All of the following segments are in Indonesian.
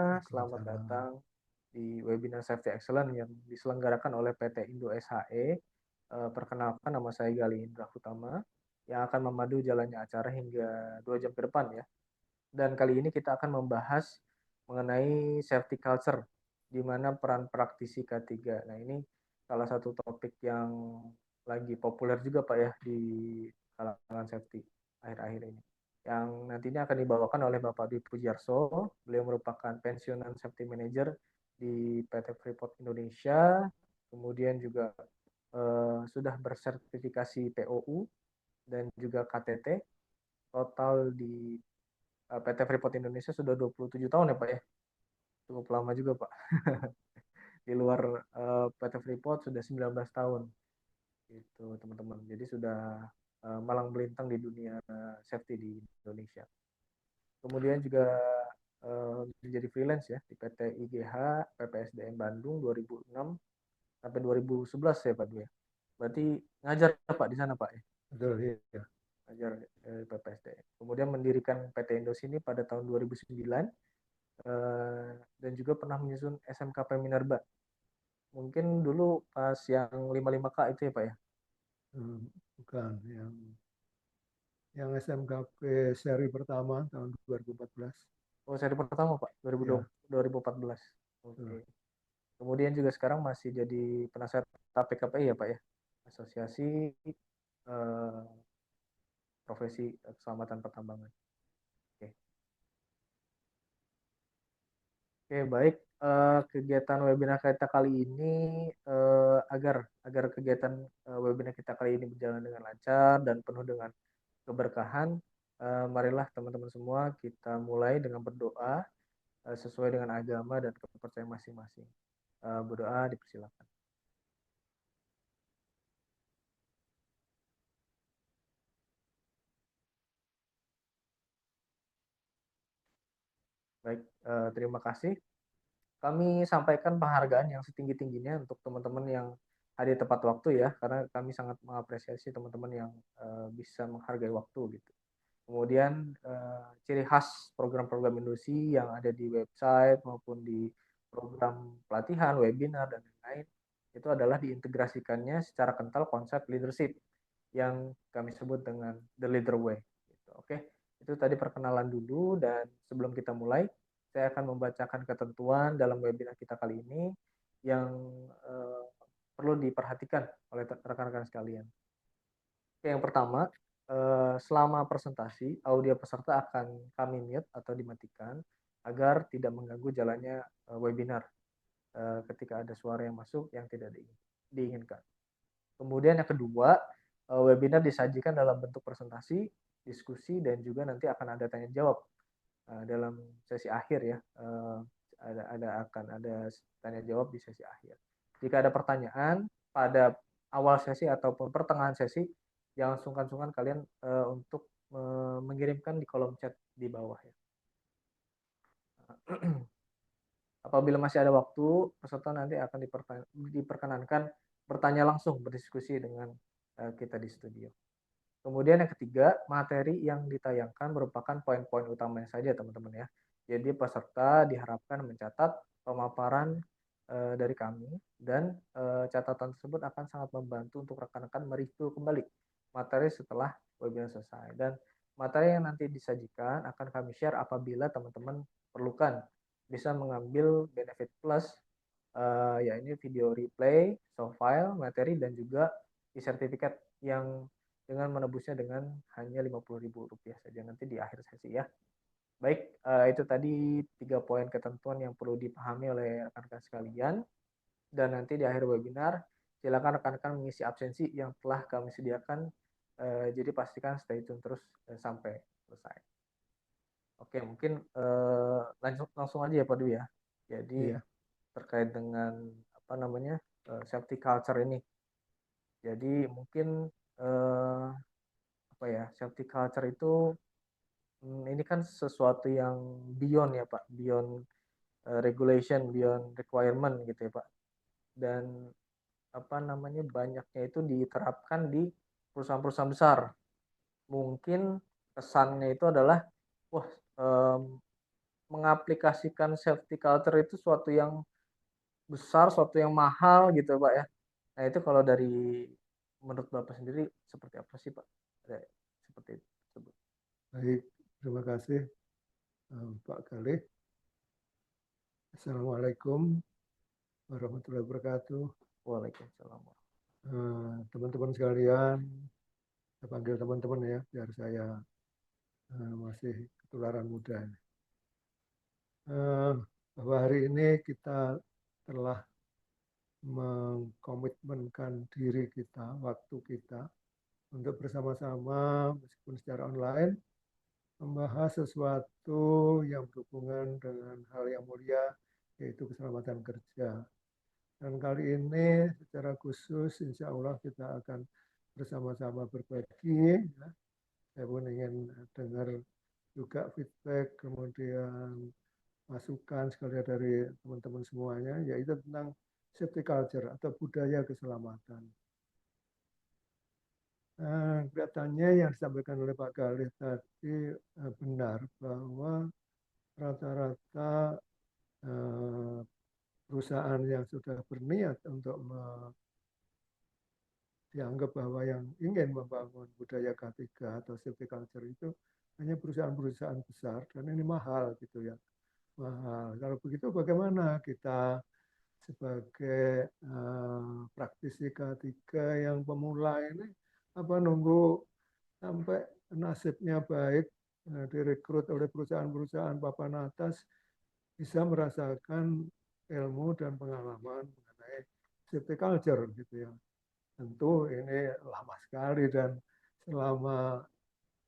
Selamat Waalaikumsalam. datang di webinar Safety Excellence yang diselenggarakan oleh PT Indo SHE. Perkenalkan, nama saya Gali Indra Utama yang akan memandu jalannya acara hingga 2 jam ke depan ya. Dan kali ini kita akan membahas mengenai safety culture, di mana peran praktisi K3. Nah, ini salah satu topik yang lagi populer juga Pak ya di kalangan safety akhir-akhir ini. Yang nantinya akan dibawakan oleh Bapak Dwi Pujiarso. Beliau merupakan pensiunan safety manager di PT Freeport Indonesia, kemudian juga sudah bersertifikasi POU dan juga KTT. Total di PT Freeport Indonesia sudah 27 tahun ya Pak ya. Cukup lama juga Pak. Di luar PT Freeport sudah 19 tahun. Itu teman-teman. Jadi sudah malang melintang di dunia safety di Indonesia. Kemudian juga menjadi freelance ya di PT IGH PPSDM Bandung 2006 sampai 2011 ya Pak Dwi. Berarti ngajar Pak di sana Pak ya. Betul, ya. Ngajar PPSDM. Kemudian mendirikan PT Indosini pada tahun 2009 dan juga pernah menyusun SMKP Minerba. Mungkin dulu pas yang 55K itu ya Pak ya. Bukan yang SMKP seri pertama tahun 2014. Oh, seri pertama Pak, Ya, 2014. betul. Oke. Kemudian juga sekarang masih jadi penasihat KPKPI ya Pak ya. Asosiasi eh, Profesi Keselamatan Pertambangan. Oke. Oke, baik. Kegiatan webinar kita kali ini agar agar kegiatan webinar kita kali ini berjalan dengan lancar dan penuh dengan keberkahan, marilah teman-teman semua kita mulai dengan berdoa sesuai dengan agama dan kepercayaan masing-masing. Berdoa dipersilakan. Baik, terima kasih. Kami sampaikan penghargaan yang setinggi-tingginya untuk teman-teman yang hadir tepat waktu ya, karena kami sangat mengapresiasi teman-teman yang bisa menghargai waktu gitu. Kemudian ciri khas program-program Indosi yang ada di website maupun di program pelatihan, webinar, dan lain-lain, itu adalah diintegrasikannya secara kental konsep leadership yang kami sebut dengan the leader way. Gitu. Oke, itu tadi perkenalan dulu dan sebelum kita mulai, saya akan membacakan ketentuan dalam webinar kita kali ini yang eh, perlu diperhatikan oleh rekan-rekan sekalian. Oke, yang pertama, selama presentasi, audio peserta akan kami mute atau dimatikan agar tidak mengganggu jalannya webinar ketika ada suara yang masuk yang tidak diinginkan. Kemudian yang kedua, webinar disajikan dalam bentuk presentasi, diskusi, dan juga nanti akan ada tanya jawab dalam sesi akhir ya. Akan ada tanya jawab di sesi akhir. Jika ada pertanyaan pada awal sesi ataupun pertengahan sesi, jangan sungkan-sungkan kalian untuk mengirimkan di kolom chat di bawah ya. Apabila masih ada waktu, peserta nanti akan diperkenankan bertanya langsung, berdiskusi dengan kita di studio. Kemudian yang ketiga, materi yang ditayangkan merupakan poin-poin utamanya saja teman-teman ya. Jadi peserta diharapkan mencatat pemaparan dari kami dan catatan tersebut akan sangat membantu untuk rekan-rekan mereview kembali materi setelah webinar selesai. Dan materi yang nanti disajikan akan kami share apabila teman-teman perlukan. Bisa mengambil benefit plus ya ini video replay, soft file, materi dan juga e-sertifikat yang dengan menebusnya dengan hanya Rp50.000 saja nanti di akhir sesi ya. Baik, itu tadi 3 poin ketentuan yang perlu dipahami oleh rekan-rekan sekalian. Dan nanti di akhir webinar, silakan rekan-rekan mengisi absensi yang telah kami sediakan. Jadi pastikan stay tune terus sampai selesai. Oke, mungkin langsung aja ya Pak Dwi ya. Jadi Iya. terkait dengan apa namanya safety culture ini. Jadi mungkin eh, apa ya safety culture itu ini kan sesuatu yang beyond ya Pak, beyond regulation, beyond requirement gitu ya Pak. Dan apa namanya banyaknya itu diterapkan di perusahaan-perusahaan besar. Mungkin kesannya itu adalah wah mengaplikasikan safety culture itu suatu yang besar, suatu yang mahal gitu Pak ya. Nah itu kalau dari menurut Bapak sendiri seperti apa sih Pak? Seperti itu. Baik, terima kasih Pak Galih. Assalamualaikum warahmatullahi wabarakatuh. Waalaikumsalam. Teman-teman sekalian, saya panggil teman-teman ya, biar saya masih ketularan muda. Bahwa hari ini kita telah mengkomitmenkan diri kita, waktu kita, untuk bersama-sama, meskipun secara online, membahas sesuatu yang berhubungan dengan hal yang mulia, yaitu keselamatan kerja. Dan kali ini secara khusus, insya Allah kita akan bersama-sama berbagi. Ya. Saya pun ingin dengar juga feedback, kemudian masukan sekalian dari teman-teman semuanya, yaitu tentang safety culture atau budaya keselamatan. Kelihatannya yang disampaikan oleh Pak Galih tadi benar bahwa rata-rata perusahaan yang sudah berniat untuk dianggap bahwa yang ingin membangun budaya K3 atau safety culture itu hanya perusahaan-perusahaan besar dan ini mahal gitu ya. Mahal. Kalau begitu bagaimana kita sebagai praktisi K3 yang pemula ini nunggu sampai nasibnya baik direkrut oleh perusahaan-perusahaan papan atas bisa merasakan ilmu dan pengalaman mengenai safety culture gitu ya. Tentu ini lama sekali dan selama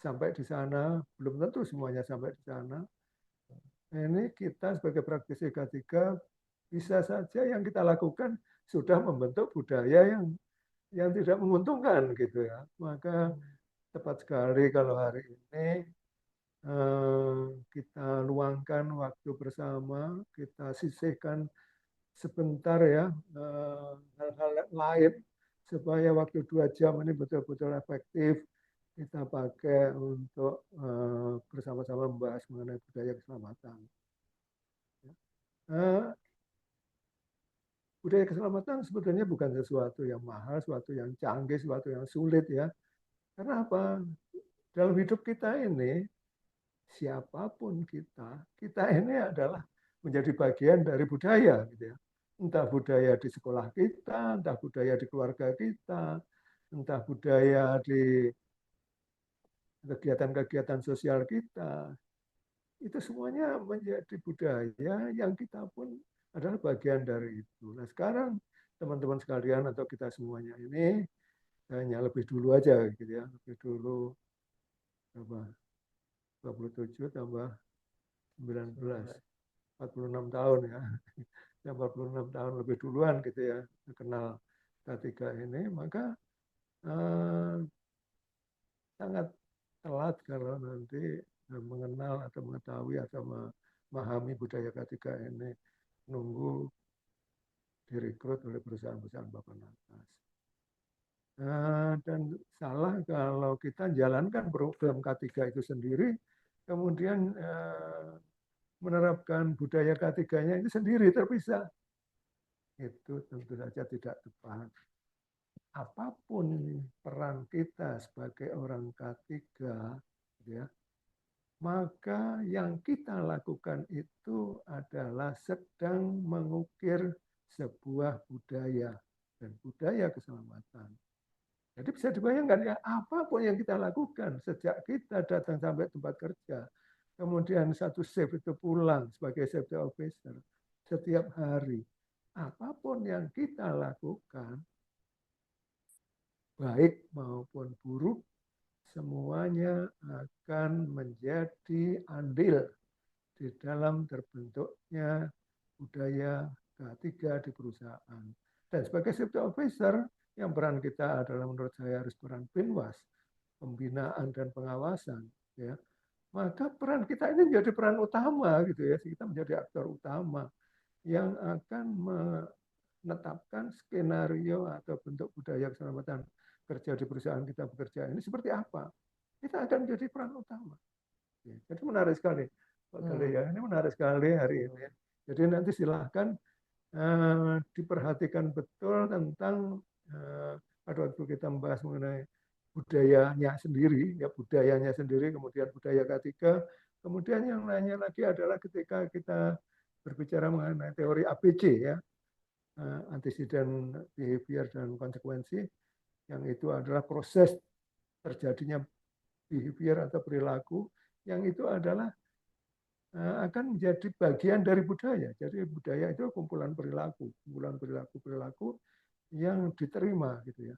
sampai di sana belum tentu semuanya sampai di sana. Ini kita sebagai praktisi K3 bisa saja yang kita lakukan sudah membentuk budaya yang tidak menguntungkan gitu ya. Maka tepat sekali kalau hari ini kita luangkan waktu bersama, kita sisihkan sebentar ya hal-hal lain supaya waktu 2 jam ini betul-betul efektif kita pakai untuk bersama-sama membahas mengenai budaya keselamatan. Budaya keselamatan sebetulnya bukan sesuatu yang mahal, sesuatu yang canggih, sesuatu yang sulit ya. Karena apa? Dalam hidup kita ini, siapapun kita ini adalah menjadi bagian dari budaya gitu ya. Entah budaya di sekolah kita, entah budaya di keluarga kita, entah budaya di kegiatan-kegiatan sosial kita. Itu semuanya menjadi budaya yang kita pun adalah bagian dari itu. Nah sekarang teman-teman sekalian atau kita semuanya ini hanya lebih dulu aja gitu ya, lebih dulu berapa? 27 tambah 19, 46 tahun ya. 46 tahun lebih duluan gitu ya kenal K3 ini, maka sangat telat kalau nanti mengenal atau mengetahui atau memahami budaya K3 ini nunggu direkrut oleh perusahaan-perusahaan papan atas. Dan salah kalau kita jalankan program K3 itu sendiri, kemudian menerapkan budaya K3-nya itu sendiri terpisah. Itu tentu saja tidak tepat. Apapun peran kita sebagai orang K3, ya, maka yang kita lakukan itu adalah sedang mengukir sebuah budaya dan budaya keselamatan. Jadi bisa dibayangkan ya, apapun yang kita lakukan sejak kita datang sampai tempat kerja, kemudian satu shift itu pulang sebagai safety officer setiap hari, apapun yang kita lakukan, baik maupun buruk, semuanya akan menjadi andil di dalam terbentuknya budaya K3 di perusahaan. Dan sebagai safety officer, yang peran kita adalah menurut saya harus peran Binwas, pembinaan dan pengawasan, ya. Maka peran kita ini menjadi peran utama gitu ya, kita menjadi aktor utama yang akan menetapkan skenario atau bentuk budaya keselamatan kerja di perusahaan kita bekerja ini seperti apa. Kita akan menjadi peran utama. Jadi menarik sekali. Pak Kali ya. Ini menarik sekali hari ini. Jadi nanti silahkan diperhatikan betul tentang pada waktu kita membahas mengenai budayanya sendiri, ya budayanya sendiri, kemudian budaya ketiga, kemudian yang lainnya lagi adalah ketika kita berbicara mengenai teori ABC ya, antecedent behavior dan konsekuensi, yang itu adalah proses terjadinya behavior atau perilaku, yang itu adalah akan menjadi bagian dari budaya. Jadi budaya itu kumpulan perilaku yang diterima gitu ya.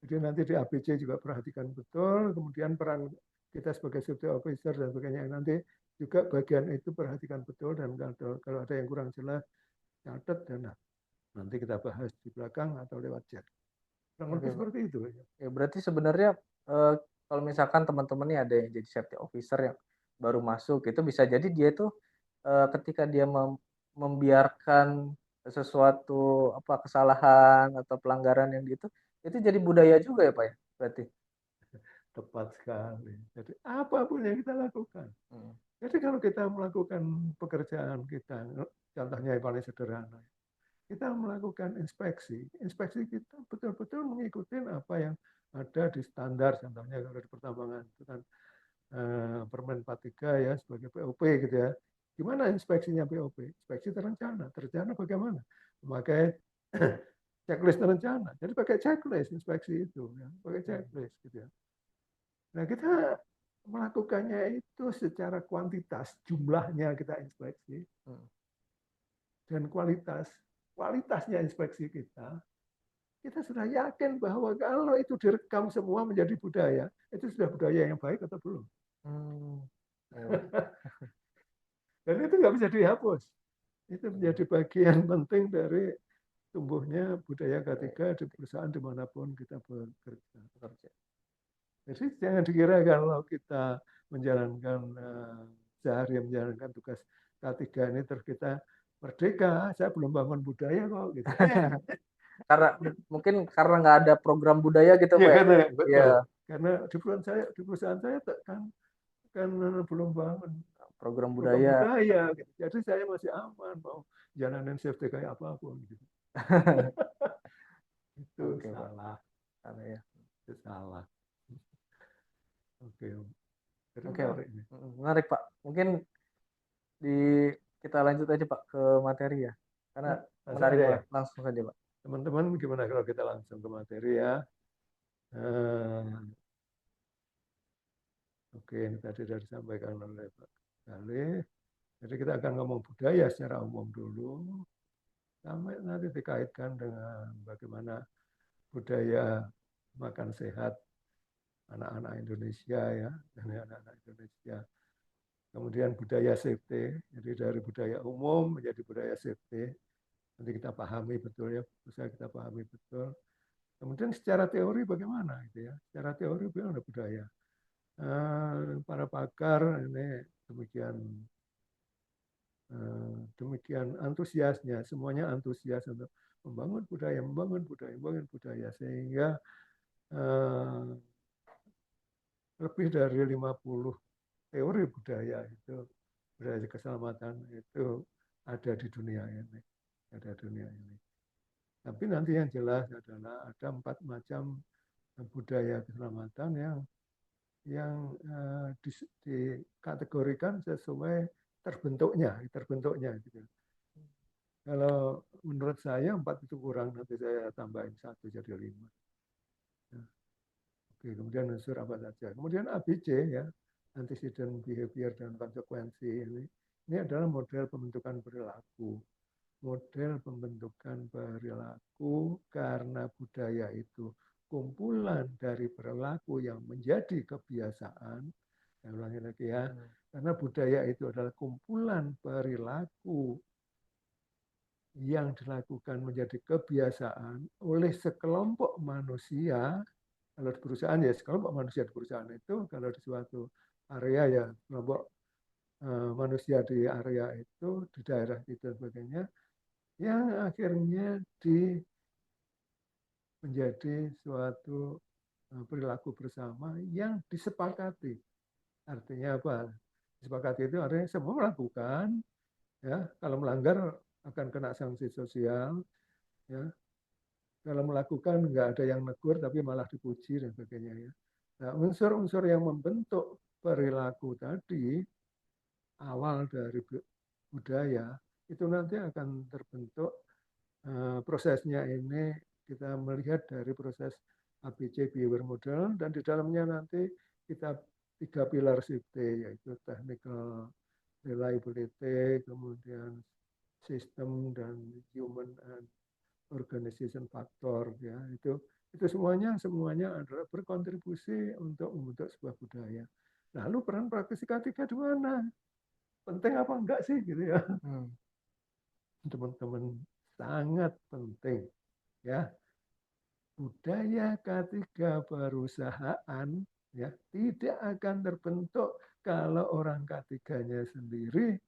Jadi nanti di ABC juga perhatikan betul, kemudian peran kita sebagai safety officer dan sebagainya nanti juga bagian itu perhatikan betul, dan kalau ada yang kurang jelas catat, dan nanti kita bahas di belakang atau lewat chat. Kurang Oke, lebih Pak. seperti itu. Ya, berarti sebenarnya kalau misalkan teman-teman nih ada yang jadi safety officer yang baru masuk, itu bisa jadi dia itu ketika dia membiarkan sesuatu kesalahan atau pelanggaran yang gitu, itu jadi budaya juga ya Pak ya, berarti. Tepat sekali. Jadi apapun yang kita lakukan. Hmm. Jadi kalau kita melakukan pekerjaan kita, contohnya yang paling sederhana, kita melakukan inspeksi. Inspeksi kita betul-betul mengikuti apa yang ada di standar, contohnya kalau di pertambangan itu kan Permen 43 ya sebagai POP gitu ya. Gimana inspeksinya POP? Inspeksi terencana. Terencana bagaimana? Memakai checklist terencana. Jadi pakai checklist inspeksi itu, ya. Pakai checklist gitu ya. Nah kita melakukannya itu secara kuantitas, jumlahnya kita inspeksi, dan kualitasnya inspeksi kita sudah yakin bahwa kalau itu direkam semua menjadi budaya, itu sudah budaya yang baik atau belum? Dan itu nggak bisa dihapus. Itu menjadi bagian penting dari tumbuhnya budaya ketiga di perusahaan dimanapun kita bekerja. Jadi jangan dikira kalau kita menjalankan sehari menjalankan tugas K3 ini terus kita merdeka, saya belum bangun budaya kok gitu. Karena mungkin karena nggak ada program budaya gitu Iya Pak ya. karena betul. Ya, Karena di perusahaan saya kan belum bangun program program budaya. budaya gitu. Jadi saya masih aman mau jalanin safety kayak apapun gitu. Itu Oke Pak. salah. Karena ya. Itu salah. Oke. Jadi Oke Pak. menarik ini. Menarik Pak. Mungkin di kita lanjut aja Pak ke materi ya. Karena Langsung menarik aja ya. banget. Langsung saja Pak. Teman-teman gimana kalau kita langsung ke materi ya? Oke, ini tadi sudah disampaikan oleh Pak Galih. Jadi kita akan ngomong budaya secara umum dulu, sampai nanti dikaitkan dengan bagaimana budaya makan sehat anak-anak Indonesia ya, dan anak-anak Indonesia. Kemudian budaya safety, jadi dari budaya umum menjadi budaya safety. Nanti kita pahami betul ya, bisa kita pahami betul. Kemudian secara teori bagaimana gitu ya? Secara teori bagaimana budaya? Para pakar ini demikian antusiasnya, semuanya antusias untuk membangun budaya sehingga lebih dari 50 teori budaya itu, budaya keselamatan itu ada di dunia ini, Tapi nanti yang jelas adalah ada 4 macam budaya keselamatan yang dikategorikan sesuai terbentuknya gitu. Kalau menurut saya 4 itu kurang, nanti saya tambahin 1 jadi 5. Oke, kemudian unsur apa saja. Kemudian ABC ya, antecedent behavior dan konsekuensi ini adalah model pembentukan perilaku. Model pembentukan perilaku karena budaya itu kumpulan dari perilaku yang menjadi kebiasaan. Saya ulangi lagi ya, karena budaya itu adalah kumpulan perilaku yang dilakukan menjadi kebiasaan oleh sekelompok manusia. Kalau di perusahaan ya sekelompok manusia di perusahaan itu, kalau di suatu area ya kelompok manusia di area itu, di daerah itu dan sebagainya, yang akhirnya menjadi suatu perilaku bersama yang disepakati. Artinya apa? Disepakati itu artinya semua melakukan, ya. Kalau melanggar akan kena sanksi sosial, ya. Kalau melakukan nggak ada yang negur tapi malah dipuji dan sebagainya, ya. Nah, unsur-unsur yang membentuk perilaku tadi awal dari budaya itu nanti akan terbentuk, prosesnya ini kita melihat dari proses ABC Behavior Model, dan di dalamnya nanti kita 3 pilar safety, yaitu technical reliability, kemudian sistem, dan human and organization factor, ya. Itu semuanya adalah berkontribusi untuk membentuk sebuah budaya. Lalu peran praktisi K3 di mana? Penting apa enggak sih, gitu ya? Teman-teman, sangat penting, ya. Budaya K3 perusahaan, ya, tidak akan terbentuk kalau orang K3-nya sendiri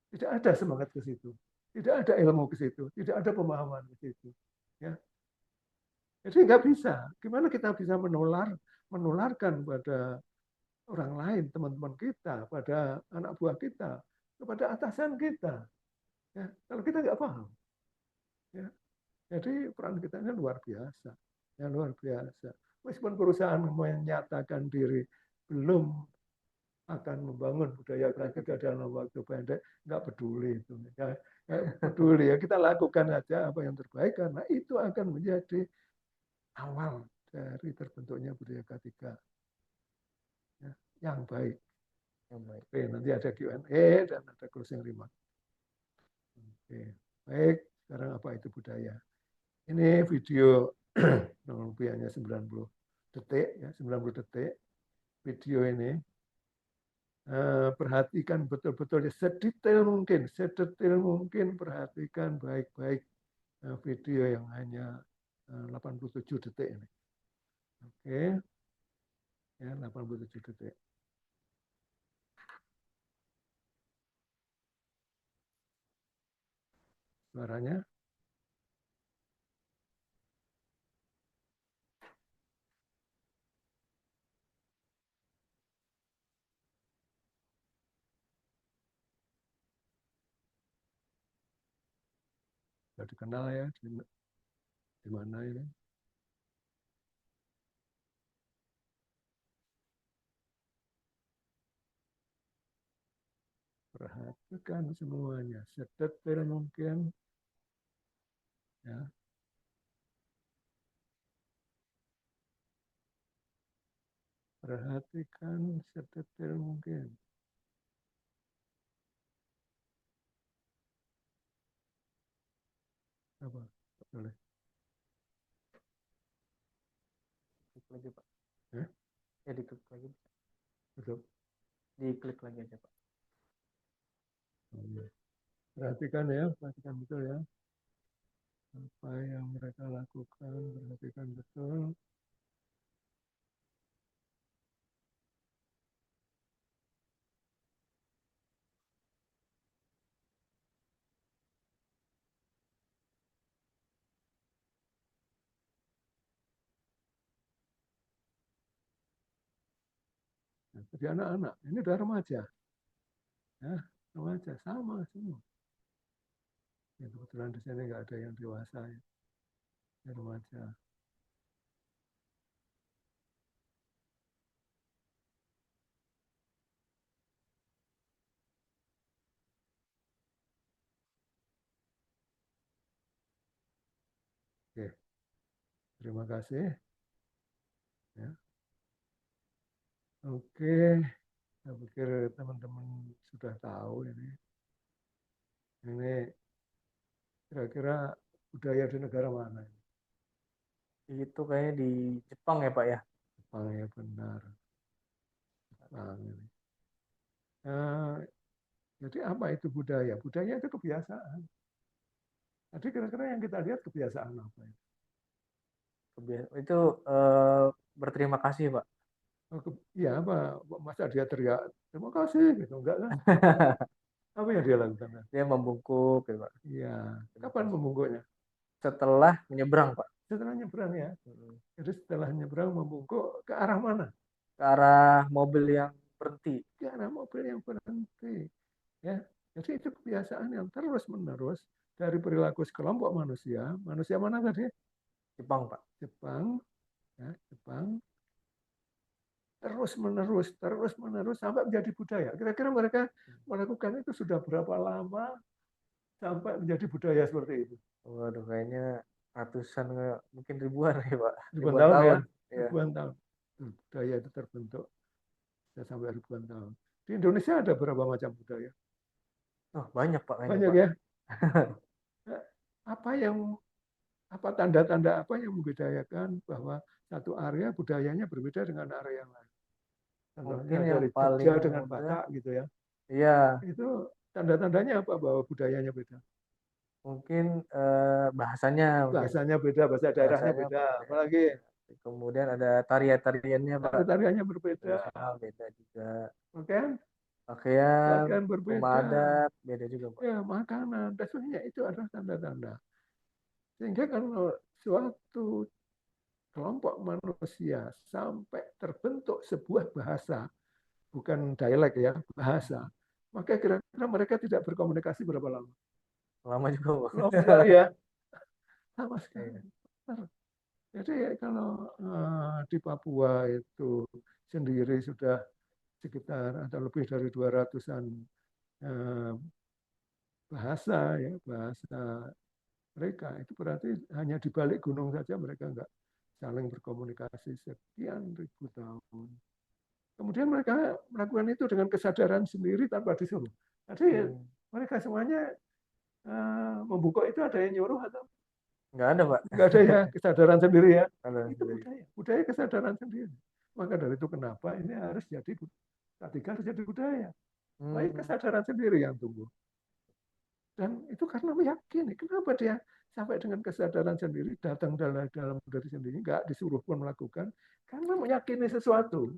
tidak ada semangat ke situ, tidak ada ilmu ke situ, tidak ada pemahaman ke situ, ya. Jadi nggak bisa. Gimana kita bisa menularkan pada orang lain, teman-teman kita, pada anak buah kita, kepada atasan kita, ya, kalau kita nggak paham, ya. Jadi peran kita ini luar biasa, ya, luar biasa. Meskipun perusahaan menyatakan diri belum akan membangun budaya K3 dalam waktu pendek, nggak peduli itu, ya, nggak peduli, ya, kita lakukan aja apa yang terbaik, karena itu akan menjadi awal dari terbentuknya budaya K3, ya, yang baik. Oke, nanti ada Q&A dan ada closing remark. Oke, baik. Sekarang apa itu budaya? Ini video hanya 90 detik, ya, 90 detik. Video ini perhatikan betul-betul, sedetail mungkin perhatikan baik-baik video yang hanya 87 detik ini. Oke, ya, 87 detik. Suaranya? Sudah dikenal ya, di mana ini? Perhatikan semuanya, sedetail mungkin, ya. Perhatikan sedetail mungkin. Apa? Boleh. Klik lagi Pak. Ya, diklik lagi. Betul. Diklik lagi aja Pak. Perhatikan ya, perhatikan betul ya. Apa yang mereka lakukan, perhatikan betul. Jadi anak-anak, ini udah remaja. Ya, remaja, sama semua. Ya, kebetulan di sini nggak ada yang dewasa, ya. Ini remaja. Oke, terima kasih. Ya. Oke, saya pikir teman-teman sudah tahu ini. Ini kira-kira budaya di negara mana? Itu kayaknya di Jepang ya Pak ya. Jepang, ya, benar. Jepang ini. Jadi apa itu budaya? Budaya itu kebiasaan. Jadi kira-kira yang kita lihat kebiasaan apa itu? Itu berterima kasih Pak. Iya, apa? Masa dia teriak terima kasih gitu? Enggak kan? Apa yang dia lakukan? Dia membungkuk gitu Pak. Iya. Kapan membungkuknya? Setelah menyeberang Pak. Setelah nyebrang, ya. Jadi setelah nyebrang membungkuk ke arah mana? Ke arah mobil yang berhenti. Karena mobil yang berhenti. Ya, jadi itu kebiasaan yang terus-menerus dari perilaku sekelompok manusia. Manusia mana tadi? Jepang, Pak. Jepang, ya, Jepang terus-menerus sampai menjadi budaya. Kira-kira mereka melakukan itu sudah berapa lama sampai menjadi budaya seperti itu? Waduh, kayaknya ratusan, mungkin ribuan ya, Pak. Ribuan Ribuan tahun ya, tahun. Ya. ribuan tahun. Budaya itu terbentuk sudah sampai ribuan tahun. Di Indonesia ada berapa macam budaya? Oh, banyak, Pak, kayaknya, Banyak Pak. ya. Apa yang tanda-tanda apa yang membedakan bahwa satu area budayanya berbeda dengan area yang lain? Contohnya Mungkin yang dari paling Jogja dengan mudah, Batak gitu ya. iya, Itu tanda-tandanya apa bahwa budayanya beda? mungkin bahasanya mungkin. Bahasanya beda, bahasa daerahnya Bahasanya beda. beda. Apalagi Kemudian ada tarian-tariannya, Pak. tariannya berbeda. Tradisional beda juga. Oke? Pakaian, Pakaian rumah berbeda. adat beda juga, Pak. Ya, makanan. Dan sebagainya itu adalah tanda-tanda. Sehingga kalau suatu kelompok manusia sampai terbentuk sebuah bahasa, bukan dialek ya, bahasa, maka kira-kira mereka tidak berkomunikasi berapa lama? Lama juga, Pak. Lama sekali ya, lama sekali. Iya. Jadi kalau di Papua itu sendiri sudah sekitar atau lebih dari 200-an bahasa ya, bahasa mereka, itu berarti hanya di balik gunung saja mereka nggak saling berkomunikasi sekian ribu tahun. Kemudian mereka melakukan itu dengan kesadaran sendiri tanpa disuruh. Jadi mereka semuanya membuka itu ada yang nyuruh atau Nggak ada, Pak. nggak ada ya, kesadaran sendiri ya. Ada Itu sendiri. budaya kesadaran sendiri. Maka dari itu kenapa ini harus jadi ketiga harus jadi budaya. Baik kesadaran sendiri yang tumbuh. Dan itu karena meyakini. Kenapa dia sampai dengan kesadaran sendiri datang dalam diri sendiri, nggak disuruh pun melakukan, karena meyakini sesuatu.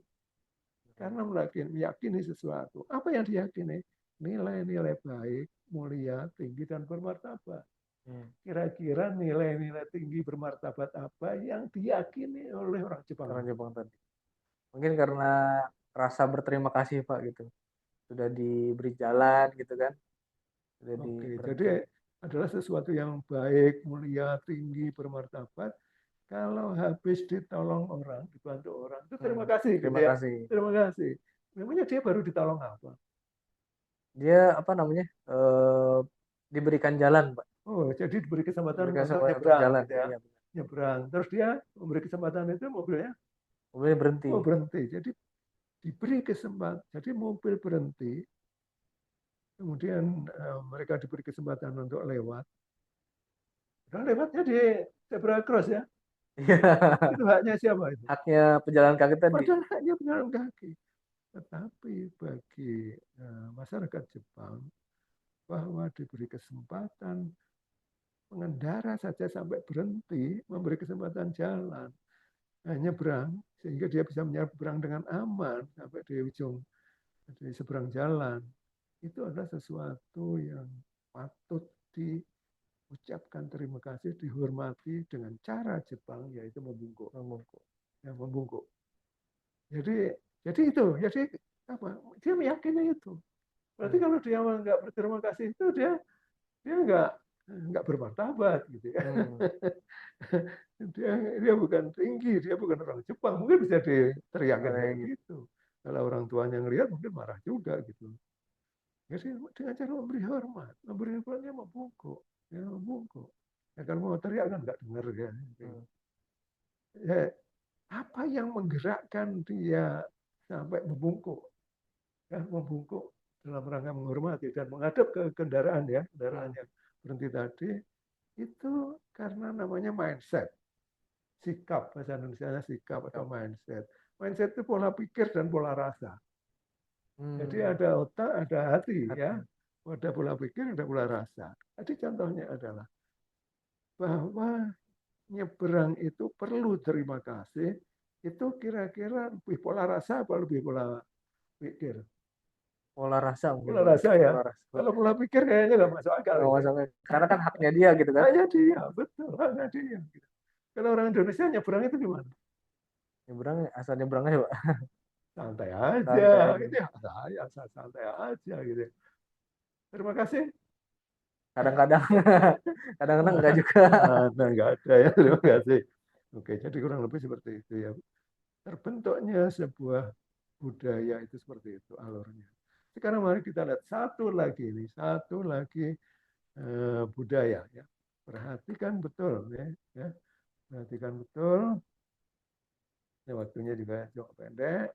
Karena meyakini sesuatu. Apa yang diyakini? Nilai-nilai baik, mulia, tinggi, dan bermartabat. Kira-kira nilai-nilai tinggi bermartabat apa yang diyakini oleh orang Jepang? Orang Jepang tadi. Mungkin karena rasa berterima kasih, Pak, gitu. Sudah diberi jalan gitu kan. Sudah Jadi adalah sesuatu yang baik, mulia, tinggi, bermartabat. Kalau habis ditolong orang, dibantu orang, itu terima kasih. Terima gitu ya. kasih. Terima kasih. Memangnya dia baru ditolong apa? Dia apa namanya? Diberikan jalan, Pak. Oh, jadi diberi kesempatan untuk nyebrang, nyebrang, jalan. gitu ya. Iya, Nyebrang. Terus dia memberi kesempatan itu mobilnya berhenti. Oh, berhenti. Jadi diberi kesempatan. Jadi mobil berhenti. Kemudian mereka diberi kesempatan untuk lewat. Dan lewatnya di zebra cross ya. Iya. Itu haknya siapa itu? Haknya pejalan kaki tadi. Padahal haknya pejalan kaki. Tetapi bagi masyarakat Jepang, bahwa diberi kesempatan pengendara saja sampai berhenti, memberi kesempatan jalan, nyebrang, sehingga dia bisa menyeberang dengan aman sampai di ujung, di seberang jalan. Itu adalah sesuatu yang patut diucapkan terima kasih, dihormati dengan cara Jepang, yaitu membungkuk. Ya, membungkuk. Jadi itu, jadi apa? Dia meyakini itu. Berarti kalau dia nggak berterima kasih itu dia nggak bermartabat gitu ya. dia bukan tinggi, dia bukan orang Jepang, mungkin bisa diteriakin kayak gitu. Kalau orang tuanya ngelihat mungkin marah juga gitu. Jadi dengan cara memberi hormat dia membungkuk, ya membungkuk. Ya kalau mau teriak kan nggak dengar ya. Ya, apa yang menggerakkan dia sampai membungkuk? Ya, membungkuk dalam rangka menghormati dan menghadap ke kendaraan ya, kendaraan yang berhenti tadi, itu karena namanya mindset. Sikap, bahasa Indonesia sikap atau mindset. Mindset itu pola pikir dan pola rasa. Jadi ada otak, ada hati ya. Ada pola pikir, ada pola rasa. Jadi contohnya adalah bahwa nyeberang itu perlu terima kasih, itu kira-kira lebih pola rasa apa lebih pola pikir? Pola rasa mungkin. Pola rasa ya. Pola rasa. Kalau pola pikir kayaknya nggak masuk akal. Karena kan haknya dia gitu kan. Haknya dia, betul. Haknya dia. Kalau orang Indonesia nyebrang itu gimana? Nyebrang asal nyebrang aja, Pak. santai aja, Santai aja. gitu ya, saya santai aja gitu. Terima kasih. Kadang-kadang, kadang-kadang enggak juga. Nah, nggak ada ya, terima kasih. Oke, jadi kurang lebih seperti itu ya. Terbentuknya sebuah budaya itu seperti itu alurnya. Sekarang mari kita lihat satu lagi ini, satu lagi budaya ya. Perhatikan betul ya, ya. Perhatikan betul. Ya, waktunya juga cukup pendek.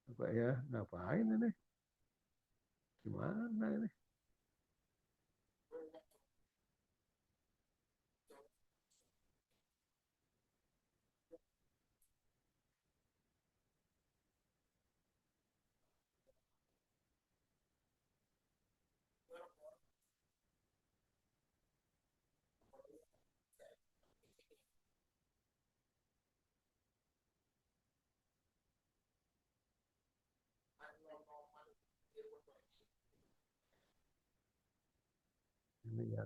Bapak ya, ngapain ini? Gimana ini? Ini ya.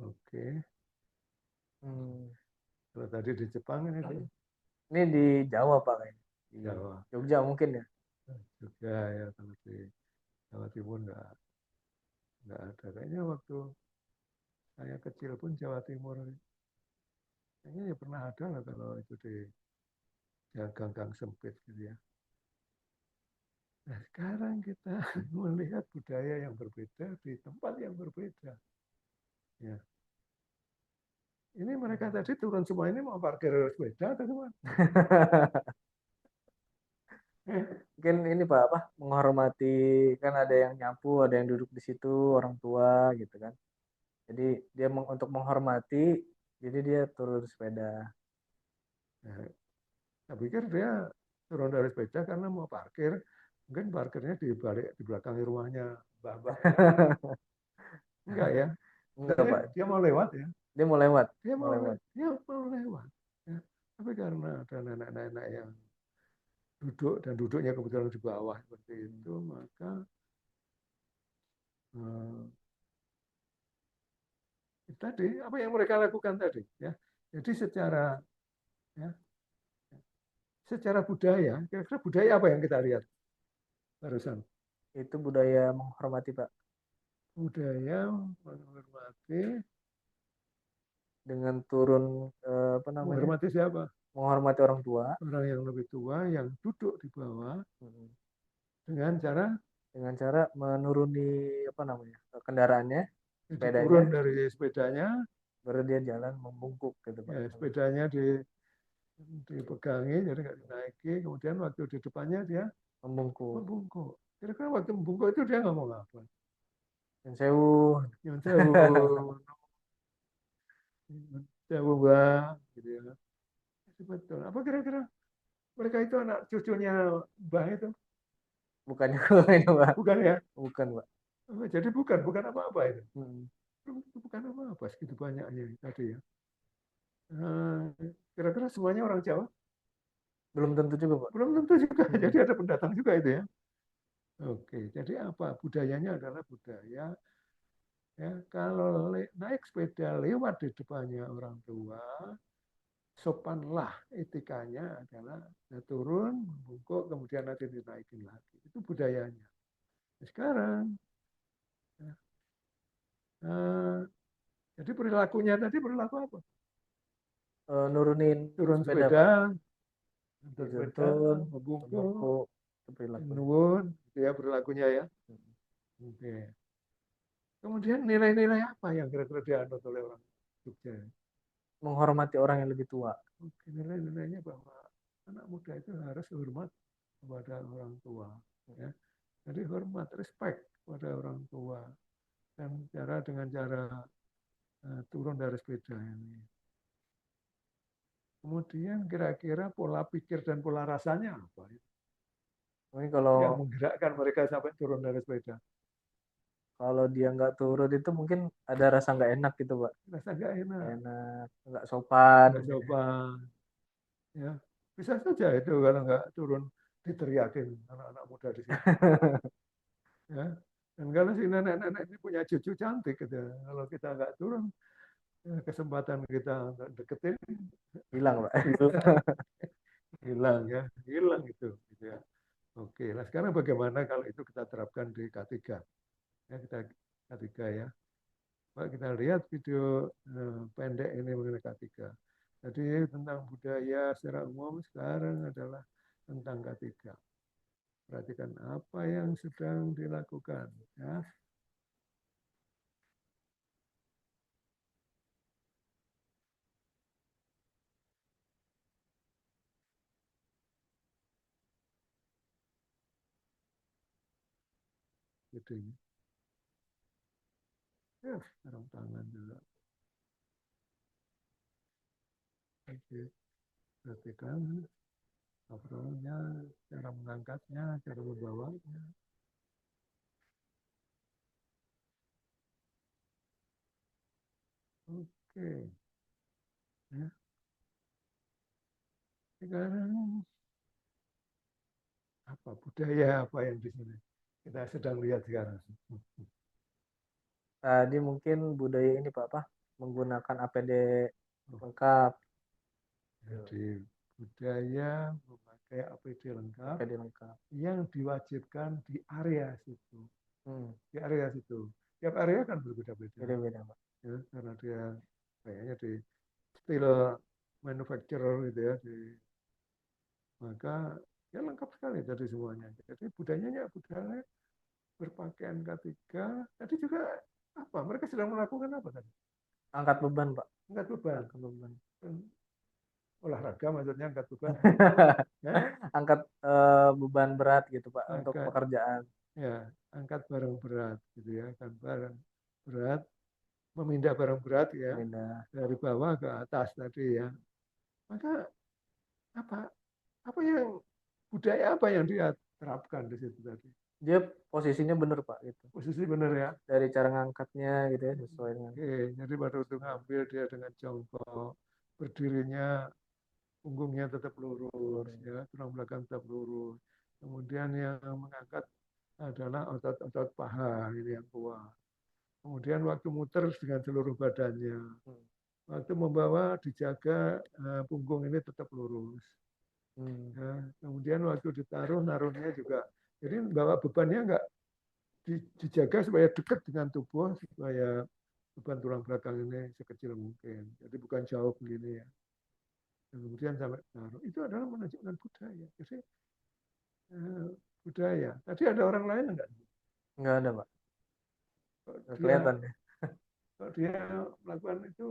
Oke. Hmm. Kalau tadi di Jepang ini di Ini di Jawa Pak kayaknya. Di Jawa Jogja mungkin ya. juga ya, kalau di Jawa Timur nggak ada. Kayaknya waktu saya kecil pun Jawa Timur kayaknya ya pernah ada lah kalau itu di ya, gang-gang sempit gitu ya. Nah, sekarang kita melihat budaya yang berbeda di tempat yang berbeda. Ya. Ini mereka tadi turun semua ini mau parkir sepeda atau gimana? Mungkin ini Pak apa menghormati, kan ada yang nyapu, ada yang duduk di situ orang tua gitu kan. Jadi dia untuk menghormati, jadi dia turun sepeda. Nah, saya pikir dia turun dari sepeda karena mau parkir. Mungkin parkirnya di balik di belakang rumahnya Mbah-mbah ya. Enggak ya. Enggak Sebenarnya Pak, dia mau lewat ya. dia mau lewat, Dia mau lewat. mau lewat. Ya. Tapi karena ada nenek-nenek yang duduk dan duduknya kebetulan di bawah seperti itu, maka eh, tadi apa yang mereka lakukan tadi ya. Jadi ya, secara budaya, kira-kira budaya apa yang kita lihat barusan? Itu budaya menghormati Pak, Budaya menghormati, dengan turun apa namanya? menghormati siapa? Menghormati orang tua. Orang yang lebih tua yang duduk di bawah Mm. dengan cara Dengan cara menuruni apa namanya? Kendaraannya, jadi sepedanya, turun dari sepedanya, baru dia jalan membungkuk gitu Pak. ya sepedanya dipegangi jadi nggak dinaiki, kemudian waktu di depannya dia Membungkuk. membungkuk. Kira-kira waktu membungkuk itu dia ngomong apa? Dan sewu. Nyun sewu, nyun sewu bang, gitu ya. Betul. Apa kira-kira mereka itu anak cucunya Mbah itu? Bukannya ini Pak. Bukan ya? Bukan Pak. Jadi bukan apa-apa itu. Mm. Bukan apa-apa segitu banyaknya tadi ya. Kira-kira semuanya orang Jawa? Belum tentu juga Pak. Belum tentu juga. Mm. Jadi ada pendatang juga itu ya. Oke, jadi apa? Budayanya adalah budaya ya kalau naik sepeda lewat di depannya orang tua, sopanlah etikanya adalah ya, turun, membungkuk, kemudian nanti dinaikin lagi. Itu budayanya. Nah, sekarang, ya, eh, jadi perilakunya tadi perilaku apa? Nurunin Turun sepeda Pak. sepeda, turun sepeda, Dituntun, membungkuk, membungkuk, itu perilakunya. nuwun, itu ya perilakunya ya. Mm. Oke. Kemudian nilai-nilai apa yang kira-kira dianut oleh orang Jogja? Menghormati orang yang lebih tua. Oke, nilai-nilainya bahwa anak muda itu harus hormat kepada orang tua. Ya. Jadi hormat, respect kepada orang tua. Dan dengan cara turun dari sepeda ini. Kemudian kira-kira pola pikir dan pola rasanya apa? Mungkin kalau Yang menggerakkan mereka sampai turun dari sepeda. kalau dia nggak turun itu mungkin ada rasa nggak enak gitu Pak. Rasa nggak Nggak enak, enak, nggak sopan nggak mungkin ya. sopan. Ya. Bisa saja itu kalau nggak turun diteriakin anak-anak muda di situ. Ya. Dan kalau si nenek-nenek ini punya cucu cantik gitu, kalau kita nggak turun, kesempatan kita untuk deketin Hilang, Pak. hilang, hilang ya, hilang itu. Gitu ya. Oke, nah sekarang bagaimana kalau itu kita terapkan di K3? Ya, kita K3 ya. Pak, kita lihat video pendek ini mengenai K3. Jadi tentang budaya secara umum sekarang adalah tentang K3. Perhatikan apa yang sedang dilakukan. Ya. Gitu. Ya, sarung tangan juga. Oke. Perhatikan obrolannya, cara mengangkatnya, cara membawanya. Oke. Ya. Sekarang apa budaya apa yang di sini kita sedang lihat sekarang? Tadi mungkin budaya ini Pak, apa? Menggunakan APD lengkap. Jadi budaya memakai APD lengkap APD lengkap. yang diwajibkan di area situ. Hmm, Di area situ. Tiap area kan berbeda-beda. beda-beda Pak. Ya, karena dia kayaknya di steel manufacturer gitu ya. Maka ya lengkap sekali dari semuanya. Jadi budaya berpakaian K3. Tadi juga apa? Mereka sedang melakukan apa tadi? Angkat beban Pak. Angkat beban. Angkat beban. Olahraga maksudnya angkat beban. Ya? Angkat beban berat gitu Pak untuk Angkat pekerjaan. ya, angkat barang berat gitu ya, kan barang berat, memindah barang berat ya Beda. dari bawah ke atas tadi ya. Maka apa apa yang budaya apa yang dia terapkan di situ tadi? Dia posisinya bener Pak gitu. Posisi benar ya. Dari cara ngangkatnya gitu ya sesuai dengan. Oke, jadi pada waktu ngambil dia dengan jongkok, berdirinya punggungnya tetap lurus, ya, tulang belakang tetap lurus. Kemudian yang mengangkat adalah otot-otot paha ini yang kuat. Kemudian waktu muter dengan seluruh badannya. Hmm. Waktu membawa dijaga punggung ini tetap lurus. Hmm. Ya. Kemudian waktu ditaruh, naruhnya juga. Jadi bawa bebannya enggak dijaga supaya dekat dengan tubuh, supaya beban tulang belakang ini sekecil mungkin. Jadi bukan jauh begini ya. Dan kemudian sampai taruh. Itu adalah menunjukkan budaya. Jadi budaya. Tadi ada orang lain enggak? Nggak ada Pak. Kok Nggak dia kelihatan ya. kok dia melakukan itu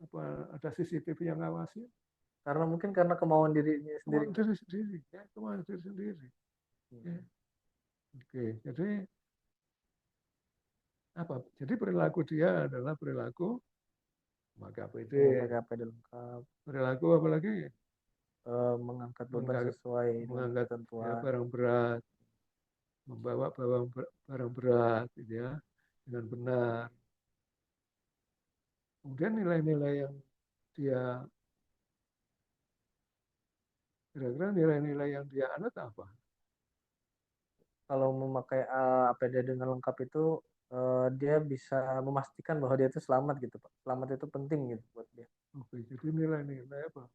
apa ada CCTV yang ngawasi? Karena mungkin karena kemauan dirinya sendiri Kemauan Pak. diri sendiri, ya, kemauan diri sendiri. Ya. Oke, jadi apa? Jadi perilaku dia adalah perilaku memakai APD, Memakai APD lengkap. perilaku apa lagi? Mengangkat beban sesuai dengan Mengangkat ya, ketentuan. barang berat, membawa barang berat, gitu ya, dengan benar. Kemudian nilai-nilai yang dia kira-kira nilai-nilai yang dia anut apa? Kalau memakai APD dengan lengkap itu dia bisa memastikan bahwa dia itu selamat gitu Pak. Selamat itu penting gitu buat dia. Oke, jadi nilai-nilai apa?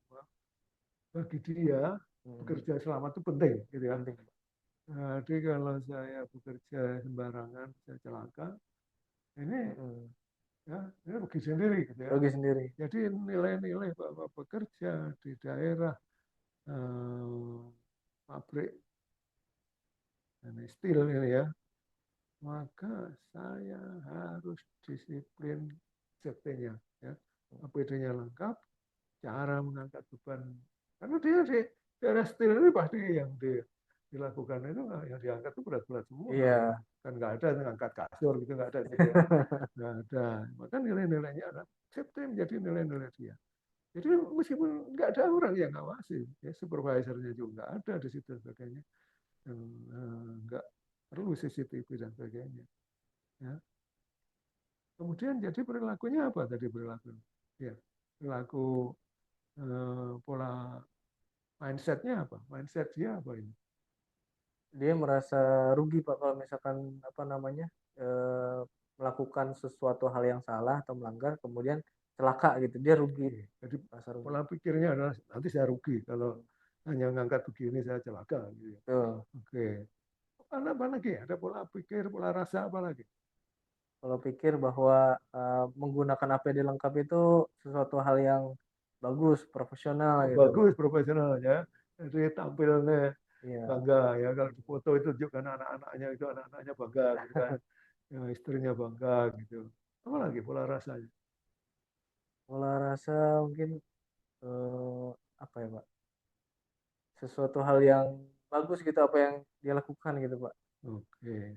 Bagi dia Hmm, bekerja selamat itu penting, gitu ya. penting. Jadi kalau saya bekerja sembarangan, saya celaka, ini Hmm, ya ini rugi sendiri, gitu ya. rugi sendiri. Jadi nilai-nilai bahwa bekerja di daerah pabrik ini steel ini ya, maka saya harus disiplin safety-nya, ya. APD-nya lengkap, cara mengangkat beban. Karena dia di daerah steel ini pasti yang dilakukan itu yang diangkat itu berat-berat semua. Iya. Kan nggak ada ngangkat kasur gitu, nggak ada gitu ya. Nggak ada. Maka nilai-nilainya ada. Safety menjadi nilai-nilai dia. Jadi meskipun nggak ada orang yang ngawasi, ya supervisornya juga nggak ada di situ sebagainya, dan nggak perlu CCTV dan sebagainya. Ya. Kemudian jadi perilakunya apa tadi perilaku? Ya, perilaku pola mindsetnya apa? Mindset dia apa ini? Dia merasa rugi Pak kalau misalkan apa namanya eh, melakukan sesuatu hal yang salah atau melanggar kemudian celaka gitu. Dia rugi, Oke. Jadi merasa rugi. pola pikirnya adalah nanti saya rugi kalau hanya ngangkat begini saya celaka gitu. Ya. Betul. Oke. Apa lagi? Ada pola pikir, pola rasa apa lagi? Kalau pikir bahwa menggunakan APD lengkap itu sesuatu hal yang bagus, profesional Oh, gitu Pak. bagus profesionalnya. Jadi tampilnya Iya. bangga ya kalau di foto itu tunjukkan anak-anaknya itu anak-anaknya bangga gitu kan. Ya, istrinya bangga gitu. Apa lagi pola rasanya? Pola rasa mungkin eh, apa ya Pak? Sesuatu hal yang bagus gitu apa yang dia lakukan gitu Pak. Oke.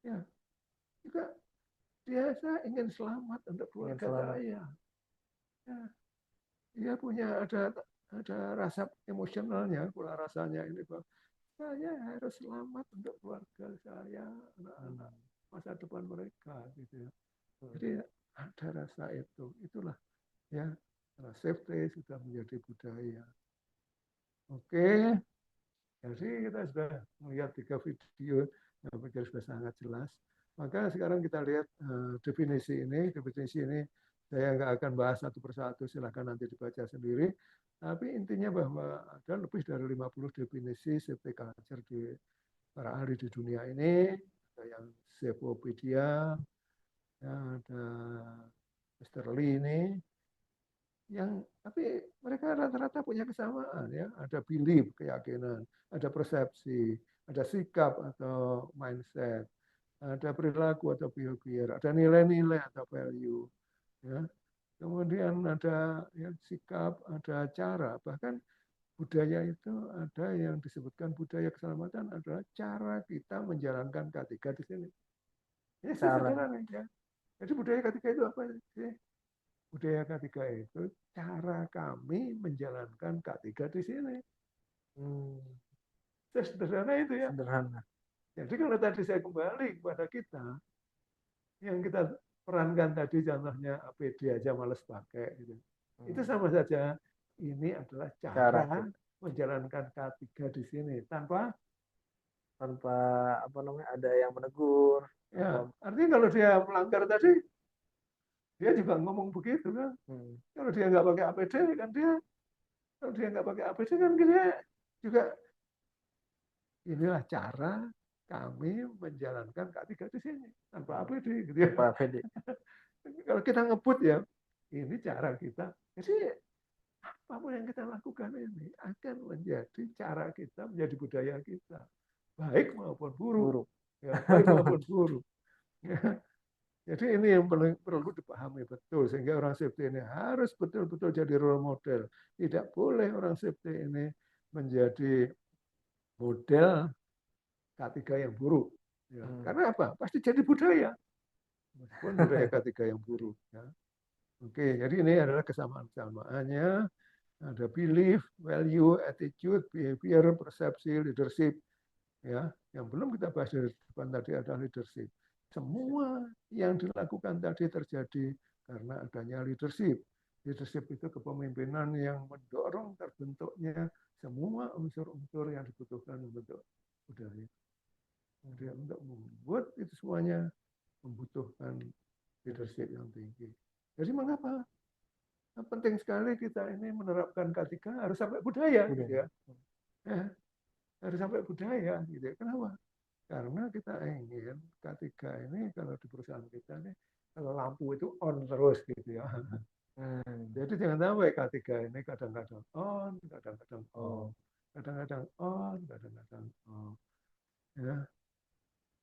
Ya, juga dia saya ingin selamat untuk Ingin keluarga selamat. saya. Ya, dia punya ada rasa emosionalnya, pola rasanya ini bahwa saya harus selamat untuk keluarga saya, anak-anak Hmm. masa depan mereka gitu ya. Hmm. Jadi ada rasa itu, itulah ya safety sudah menjadi budaya. Oke, jadi kita sudah melihat 3 video yang pikir sudah sangat jelas. Maka sekarang kita lihat definisi ini. Definisi ini saya nggak akan bahas satu persatu, silahkan nanti dibaca sendiri. Tapi intinya bahwa ada lebih dari 50 definisi safety culture di para ahli di dunia ini. Ada yang Zepopedia, ya, ada Mr. Lee ini, yang tapi mereka rata-rata punya kesamaan ya, ada belief keyakinan, ada persepsi, ada sikap atau mindset, ada perilaku atau behavior, ada nilai-nilai atau value ya, kemudian ada ya, sikap, ada cara, bahkan budaya itu ada yang disebutkan budaya keselamatan adalah cara kita menjalankan K3 di sini. Ini Cara. sederhana ya. Jadi budaya K3 itu apa sih? Budaya K3 itu cara kami menjalankan K3 di sini. Hmm. Sederhana itu ya. Sederhana. Jadi kalau tadi saya kembali kepada kita, yang kita perankan tadi contohnya APD aja males pakai. Gitu. Itu Hmm. sama saja, ini adalah Cara cara kita menjalankan K3 di sini. Tanpa, tanpa apa namanya ada yang menegur, ya tanpa artinya kalau dia melanggar tadi, dia juga ngomong begitu kan. hmm. Kalau dia nggak pakai APD kan dia, kalau dia nggak pakai APD kan dia juga inilah cara kami menjalankan K3 di sini tanpa Hmm. APD gitu ya. Tanpa APD. Kalau kita ngebut ya, ini cara kita. Jadi apapun yang kita lakukan ini akan menjadi cara kita, menjadi budaya kita, baik maupun buruk. Buruk. Ya, baik maupun buruk. Ya. Jadi ini yang perlu dipahami betul sehingga orang safety ini harus betul-betul jadi role model. Tidak boleh orang safety ini menjadi model K3 yang buruk. Ya. Hmm. Karena apa? Pasti jadi budaya. Meskipun budaya K3 yang buruk. Ya. Oke, jadi ini adalah kesamaan-kesamaannya. Ada belief, value, attitude, behavior, persepsi, leadership. Ya, yang belum kita bahas dari depan tadi adalah leadership. Semua yang dilakukan tadi terjadi karena adanya leadership. Leadership itu kepemimpinan yang mendorong terbentuknya semua unsur-unsur yang dibutuhkan untuk budaya. Jadi untuk membuat itu semuanya membutuhkan leadership yang tinggi. Jadi mengapa penting sekali kita ini menerapkan K3 harus sampai budaya, gitu Budaya. ya. Harus sampai budaya, gitu ya. Kenapa? Karena kita ingin K3 ini kalau di perusahaan kita nih, kalau lampu itu on terus gitu ya. Hmm. Jadi jangan sampai K3 ini kadang-kadang on, kadang-kadang off, Oh. kadang-kadang on, kadang-kadang off. Ya,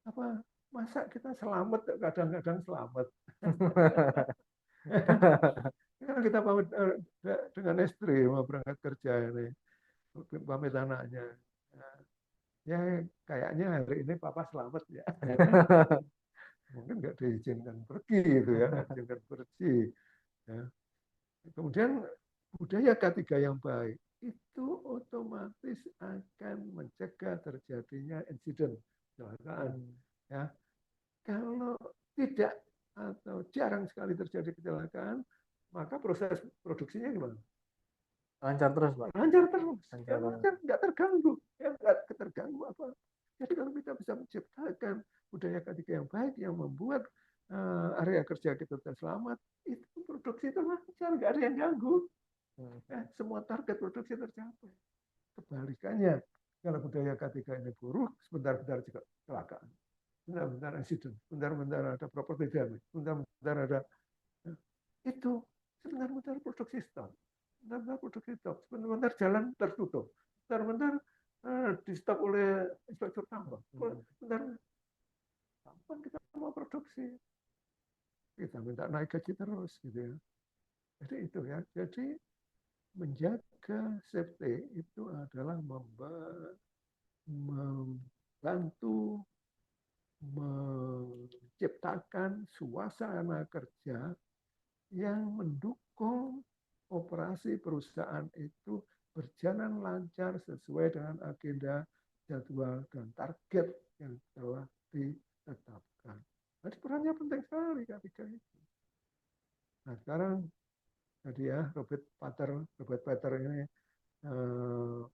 apa masa kita selamat kadang-kadang selamat. Kalau kita pamit dengan istri mau berangkat kerja ini, pamit anaknya. Ya kayaknya hari ini papa selamat ya. Mungkin nggak diizinkan pergi itu ya, nggak diizinkan pergi. Ya. Kemudian budaya K3 yang baik itu otomatis akan mencegah terjadinya insiden kecelakaan. Hmm. Ya. Kalau tidak atau jarang sekali terjadi kecelakaan, maka proses produksinya gimana? Lancar terus, Pak. Lancar terus, Lancar terus. lancar, nggak terganggu, nggak terganggu apa. Jadi kalau kita bisa menciptakan budaya ketika yang baik, yang membuat area kerja kita selamat, itu produksi itu lancar, nggak ada yang ganggu. Semua target produksi tercapai. Kebalikannya, kalau budaya ketika ini buruk, sebentar-bentar juga kecelakaan, bentar-bentar insiden, bentar-bentar ada properti damage, bentar-bentar ada itu, sebentar-bentar produksi stop, bentar-bentar produksi stop, sebentar-bentar jalan tertutup, bentar-bentar di stop oleh inspektur tambang, bentar, kapan kita mau produksi? Kita minta naik gaji terus, gitu ya. Jadi itu ya. Jadi menjaga safety itu adalah membantu menciptakan suasana kerja yang mendukung operasi perusahaan itu berjalan lancar sesuai dengan agenda, jadwal, dan target yang telah ditetapkan. Jadi perannya penting sekali ketika itu. Nah sekarang tadi ya Robert Pater ini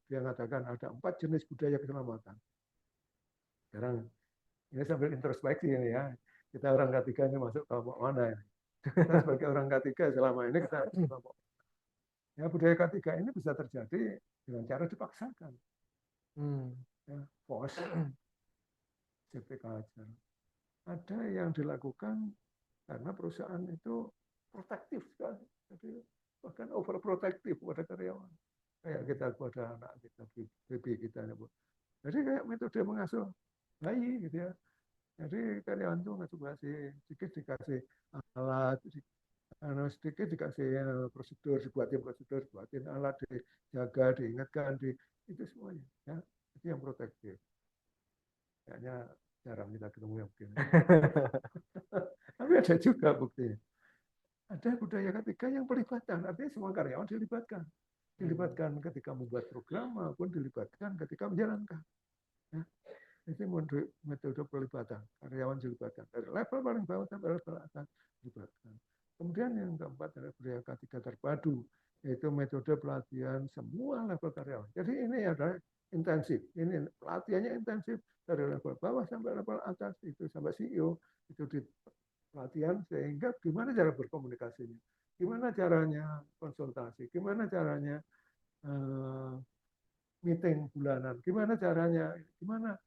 dia mengatakan ada 4 jenis budaya keselamatan. Sekarang ini sambil introspeksi ini ya, kita orang ketiga ini masuk kelompok mana ini? Kita sebagai orang ketiga selama ini kita kelompok. Ya budaya ketiga ini bisa terjadi dengan cara dipaksakan. Ya, force, safety culture. Ada yang dilakukan karena perusahaan itu protektif sekali. Jadi bahkan overprotective pada karyawan. Kayak kita kepada anak kita, baby kita. Jadi kayak metode mengasuh bayi gitu ya. Jadi karyawan itu ngasuh bayi, sedikit dikasih alat, sedikit dikasih prosedur, dibuatin alat, dijaga, diingatkan, itu semuanya. Ya. Itu yang protektif. Kayaknya jarang kita ketemu yang begini. Tapi ada juga buktinya. Ada budaya ketiga yang pelibatan, artinya semua karyawan dilibatkan. Dilibatkan ketika membuat program maupun dilibatkan ketika menjalankan. Ya. Itu metode pelibatan, karyawan dilibatkan. Dari level paling bawah sampai level atas dilibatkan. Kemudian yang keempat adalah budaya ketiga terpadu, yaitu metode pelatihan semua level karyawan. Jadi ini adalah intensif. Ini pelatihannya intensif dari level bawah sampai level atas, itu sampai CEO, itu di pelatihan sehingga gimana cara berkomunikasinya, gimana caranya konsultasi, gimana caranya meeting bulanan, gimana caranya, gimana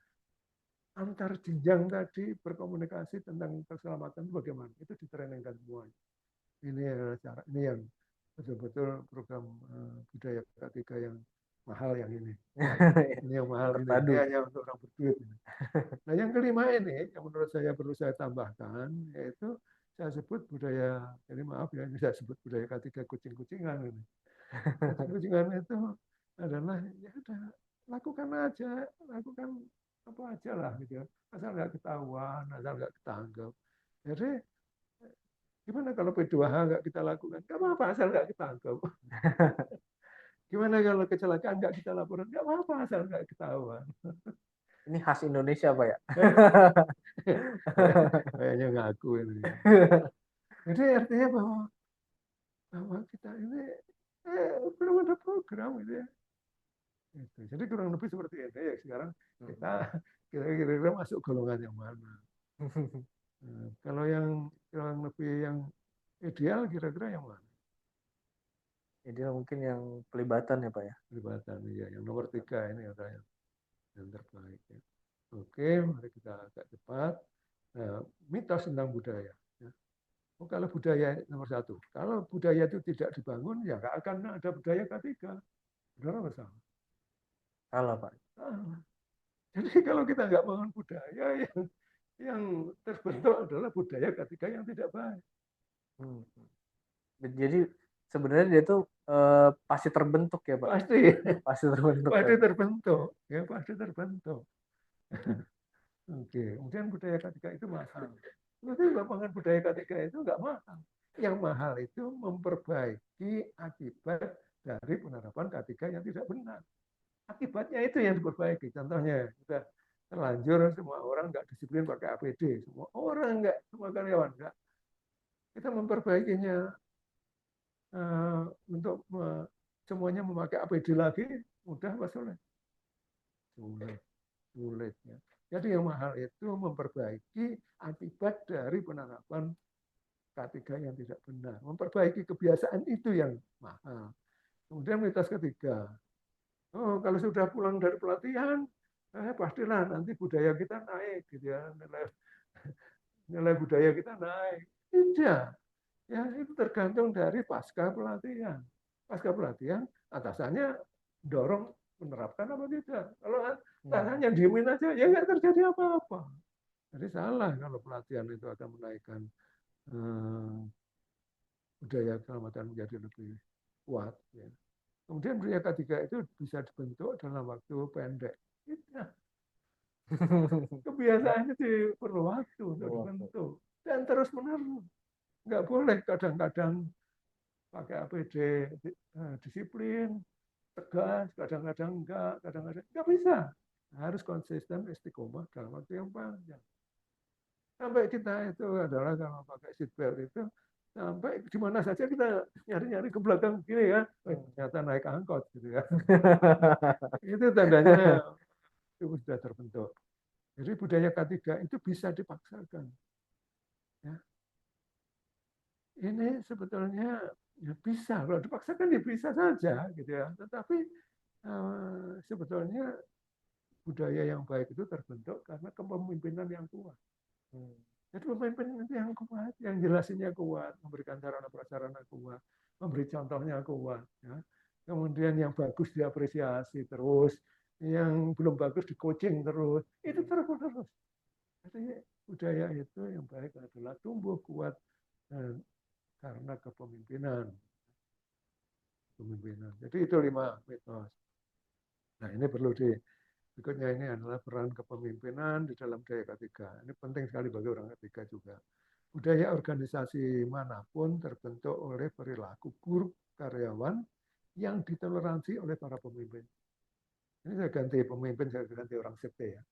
antar jenjang tadi berkomunikasi tentang keselamatan bagaimana, itu ditrainingkan semuanya. Ini adalah cara, ini yang betul-betul program budaya ketiga yang mahal yang ini. Ini yang mahal ini. Ini hanya untuk orang berduit. Nah yang kelima ini, yang menurut saya perlu saya tambahkan, yaitu saya sebut budaya, jadi maaf ya, ini saya sebut budaya ketiga kucing-kucingan ini. Kucing-kucingan itu adalah, ya udah, lakukan aja, lakukan apa aja lah gitu ya. Asal nggak ketahuan, asal nggak ketangkep. Jadi gimana kalau P2H nggak kita lakukan? Nggak apa-apa asal nggak ketangkep. Gimana kalau kecelakaan nggak kita laporan? Nggak apa-apa asal nggak ketahuan. Ini khas Indonesia, Pak ya? Kayaknya ngaku ini. Jadi artinya bahwa kita ini belum ada program gitu ya. Jadi kurang lebih seperti itu ya. Sekarang kita kira-kira masuk golongan yang mana. Nah, kalau yang kurang lebih yang ideal kira-kira yang mana? Ideal mungkin yang pelibatan ya Pak ya? Pelibatan, ya. Yang nomor 3 ini adalah yang terbaik. Ya. Oke, mari kita agak cepat. Nah, mitos tentang budaya. Ya. Oh, kalau budaya nomor 1. Kalau budaya itu tidak dibangun, ya nggak akan ada budaya ketiga. Benar apa salah? Salah Pak. Jadi kalau kita nggak bangun budaya, yang terbentuk adalah budaya ketiga yang tidak baik. Jadi sebenarnya dia tuh pasti terbentuk ya Pak? Pasti terbentuk. Pasti terbentuk. Ya, pasti terbentuk. Oke, kemudian budaya ketiga itu mahal. Tapi lapangan budaya ketiga itu nggak mahal. Yang mahal itu memperbaiki akibat dari penerapan ketiga yang tidak benar. Akibatnya itu yang diperbaiki. Contohnya, sudah terlanjur semua orang nggak disiplin pakai APD. Semua orang nggak, semua karyawan nggak. Kita memperbaikinya untuk semuanya memakai APD lagi, mudah apa sulit? Sulit ya. Jadi yang mahal itu memperbaiki akibat dari penerapan K3 yang tidak benar. Memperbaiki kebiasaan itu yang mahal. Kemudian mitos ketiga, oh kalau sudah pulang dari pelatihan, pastilah nanti budaya kita naik, gitu ya, nilai budaya kita naik. Tidak, ya itu tergantung dari pasca pelatihan. Pasca pelatihan atasannya dorong menerapkan apa tidak. Kalau atasannya diemin aja, ya nggak terjadi apa-apa. Jadi salah kalau pelatihan itu akan menaikkan budaya keselamatan menjadi lebih kuat. Ya. Kemudian budaya ketiga itu bisa dibentuk dalam waktu pendek. Tidak. Kebiasaan itu perlu waktu untuk dibentuk. Dan terus menerus. Nggak boleh kadang-kadang pakai APD disiplin, tegas, kadang-kadang enggak, kadang-kadang enggak bisa. Harus konsisten istiqomah dalam waktu yang panjang. Sampai kita itu adalah kalau pakai seatbelt itu sampai di mana saja kita nyari-nyari ke belakang gini ya, ternyata naik angkot gitu ya. Itu tandanya itu sudah terbentuk. Jadi budaya ketiga itu bisa dipaksakan. Ya. Ini sebetulnya ya bisa, kalau dipaksakan ya bisa saja gitu ya. Tetapi sebetulnya budaya yang baik itu terbentuk karena kepemimpinan yang kuat. Jadi pemimpin yang kuat, yang jelasinnya kuat, memberikan sarana prasarana kuat, memberi contohnya kuat. Ya. Kemudian yang bagus diapresiasi terus, yang belum bagus di coaching terus, itu terus. Jadi budaya itu yang baik adalah tumbuh kuat karena kepemimpinan. Jadi itu 5 mitos. Nah ini perlu berikutnya ini adalah peran kepemimpinan di dalam budaya ketiga. Ini penting sekali bagi orang ketiga juga. Budaya organisasi manapun terbentuk oleh perilaku buruk karyawan yang ditoleransi oleh para pemimpin. Ini saya ganti pemimpin, saya ganti orang safety ya.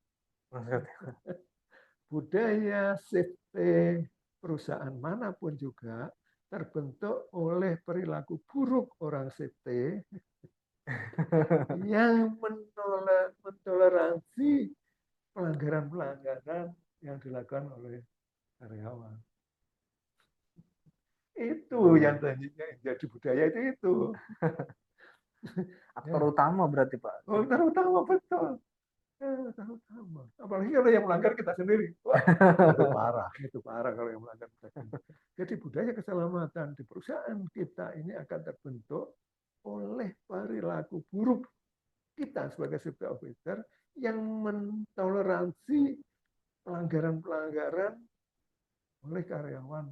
Budaya safety perusahaan manapun juga terbentuk oleh perilaku buruk orang safety yang mentoleransi pelanggaran-pelanggaran yang dilakukan oleh karyawan. Itu yang jadi budaya itu. Aktor utama berarti Pak. Aktor utama betul. Aktor utama. Apalagi kalau yang melanggar kita sendiri. Wah, itu parah kalau yang melanggar kita sendiri. Jadi budaya keselamatan di perusahaan kita ini akan terbentuk oleh perilaku buruk kita sebagai safety officer yang mentoleransi pelanggaran-pelanggaran oleh karyawan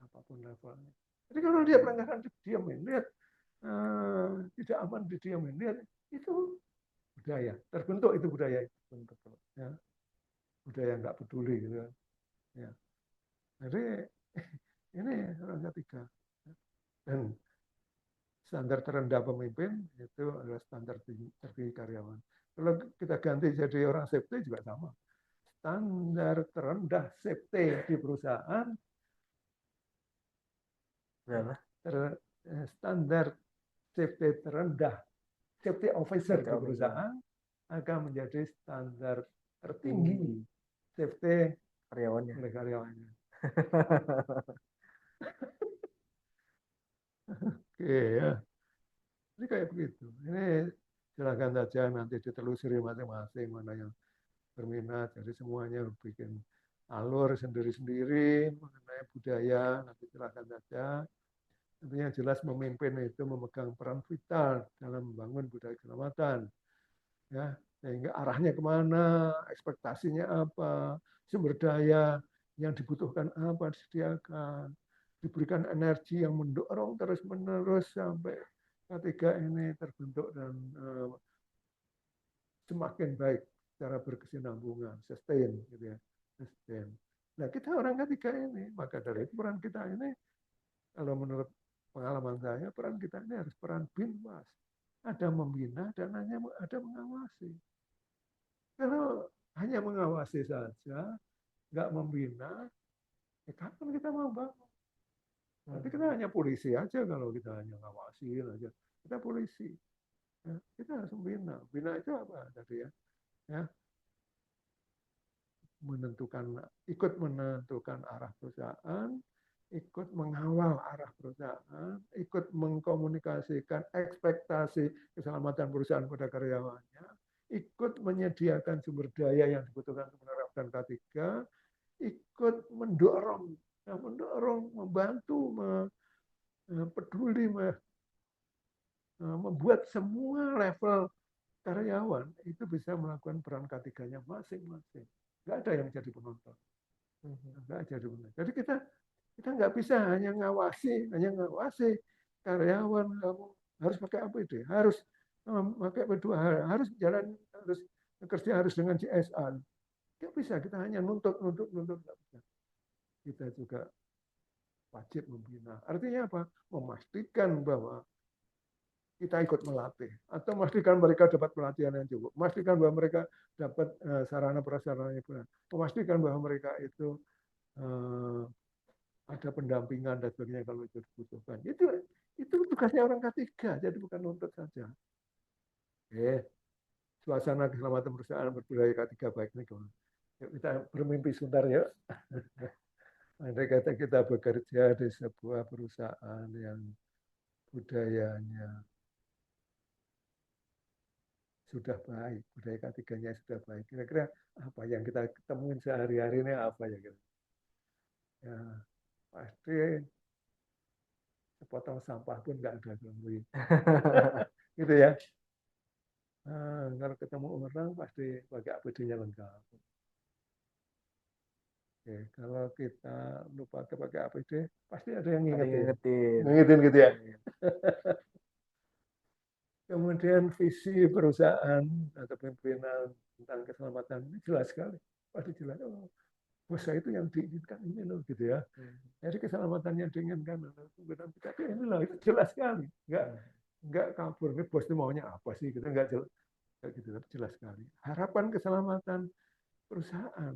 apapun levelnya. Jadi kalau dia pelanggaran didiamin, lihat tidak aman didiamin, lihat itu budaya terbentuk, itu budaya bentuk ya. Budaya nggak peduli gitu ya. Jadi ini orang ketiga. Dan standar terendah pemimpin itu adalah standar tertinggi karyawan. Kalau kita ganti jadi orang safety juga sama. Standar terendah safety di perusahaan, standar safety terendah safety officer di perusahaan akan menjadi standar tertinggi safety karyawannya. oleh karyawannya. Oke ya. Ini kayak begitu. Ini silakan saja nanti ditelusuri masing-masing mana yang berminat. Jadi semuanya bikin alur sendiri-sendiri mengenai budaya. Nanti silakan saja. Tentunya jelas memimpin itu memegang peran vital dalam membangun budaya keselamatan. Ya, sehingga arahnya kemana, ekspektasinya apa, sumber daya yang dibutuhkan apa disediakan, diberikan energi yang mendorong terus-menerus sampai ketiga ini terbentuk dan semakin baik secara berkesinambungan, sustain, gitu ya, sustain. Nah kita orang ketiga ini, maka dari itu peran kita ini, kalau menurut pengalaman saya, peran kita ini harus peran binwas. Ada membina dan hanya ada mengawasi. Kalau hanya mengawasi saja, nggak membina, kapan kita mau bangun? Nanti kita hanya polisi aja kalau kita hanya ngawasin aja. kita polisi. Ya, kita harus membina. Bina itu apa tadi ya? Ya, ikut menentukan arah perusahaan, ikut mengawal arah perusahaan, ikut mengkomunikasikan ekspektasi keselamatan perusahaan pada karyawannya, ikut menyediakan sumber daya yang dibutuhkan untuk menerapkan K3, ikut mendorong, membantu, peduli, membuat semua level karyawan itu bisa melakukan peran K3-nya masing-masing. Nggak ada yang jadi penonton. Nggak jadi penonton. Jadi kita nggak bisa hanya ngawasi karyawan kamu harus pakai APD, harus pakai P2H, harus kerja harus dengan CSR. Nggak bisa, kita hanya nuntut, nggak bisa. Kita juga wajib membina. Artinya apa? Memastikan bahwa kita ikut melatih atau memastikan mereka dapat pelatihan yang cukup, memastikan bahwa mereka dapat sarana prasarana yang benar, memastikan bahwa mereka itu ada pendampingan dan sebagainya kalau itu dibutuhkan. Itu tugasnya orang K3, jadi bukan nuntut saja. Suasana keselamatan perusahaan berbudaya K3 baik nih, yuk kita bermimpi sebentar ya. Andai kata kita bekerja di sebuah perusahaan yang budayanya sudah baik, budaya K3-nya sudah baik. Kira-kira apa yang kita ketemuin sehari-hari ini apa ya? Ya, pasti sepotong sampah pun nggak ada gitu ya. Kalau ketemu orang pasti pakai APD-nya lengkap. Oke, kalau kita lupa pakai APD, pasti ada yang ngingetin gitu ya. Kemudian visi perusahaan atau pimpinan tentang keselamatan ini jelas sekali, pasti jelas. Oh, bos saya itu yang diinginkan ini loh gitu ya. Jadi keselamatan yang diinginkan ini loh, itu jelas sekali. Enggak kabur. Ini bos itu maunya apa sih? Kita enggak jelas. Gitu, jelas sekali. Harapan keselamatan perusahaan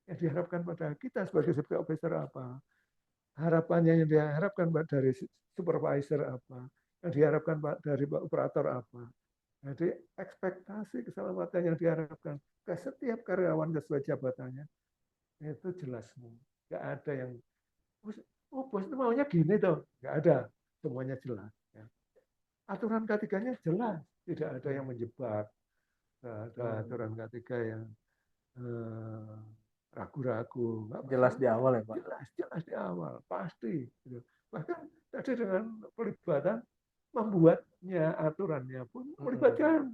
yang diharapkan pada kita sebagai safety officer apa? Harapannya yang diharapkan dari supervisor apa? Yang diharapkan dari operator apa? Jadi ekspektasi keselamatan yang diharapkan ke setiap karyawan sesuai jabatannya itu jelas semua. Nggak ada yang bos itu maunya gini tuh, nggak ada, semuanya jelas. Ya. Aturan K3-nya jelas, tidak ada yang menjebak, ada aturan K3 yang ragu-ragu. Jelas di awal ya Pak? Jelas di awal, pasti. Bahkan tadi dengan pelibatan membuatnya aturannya pun melibatkan.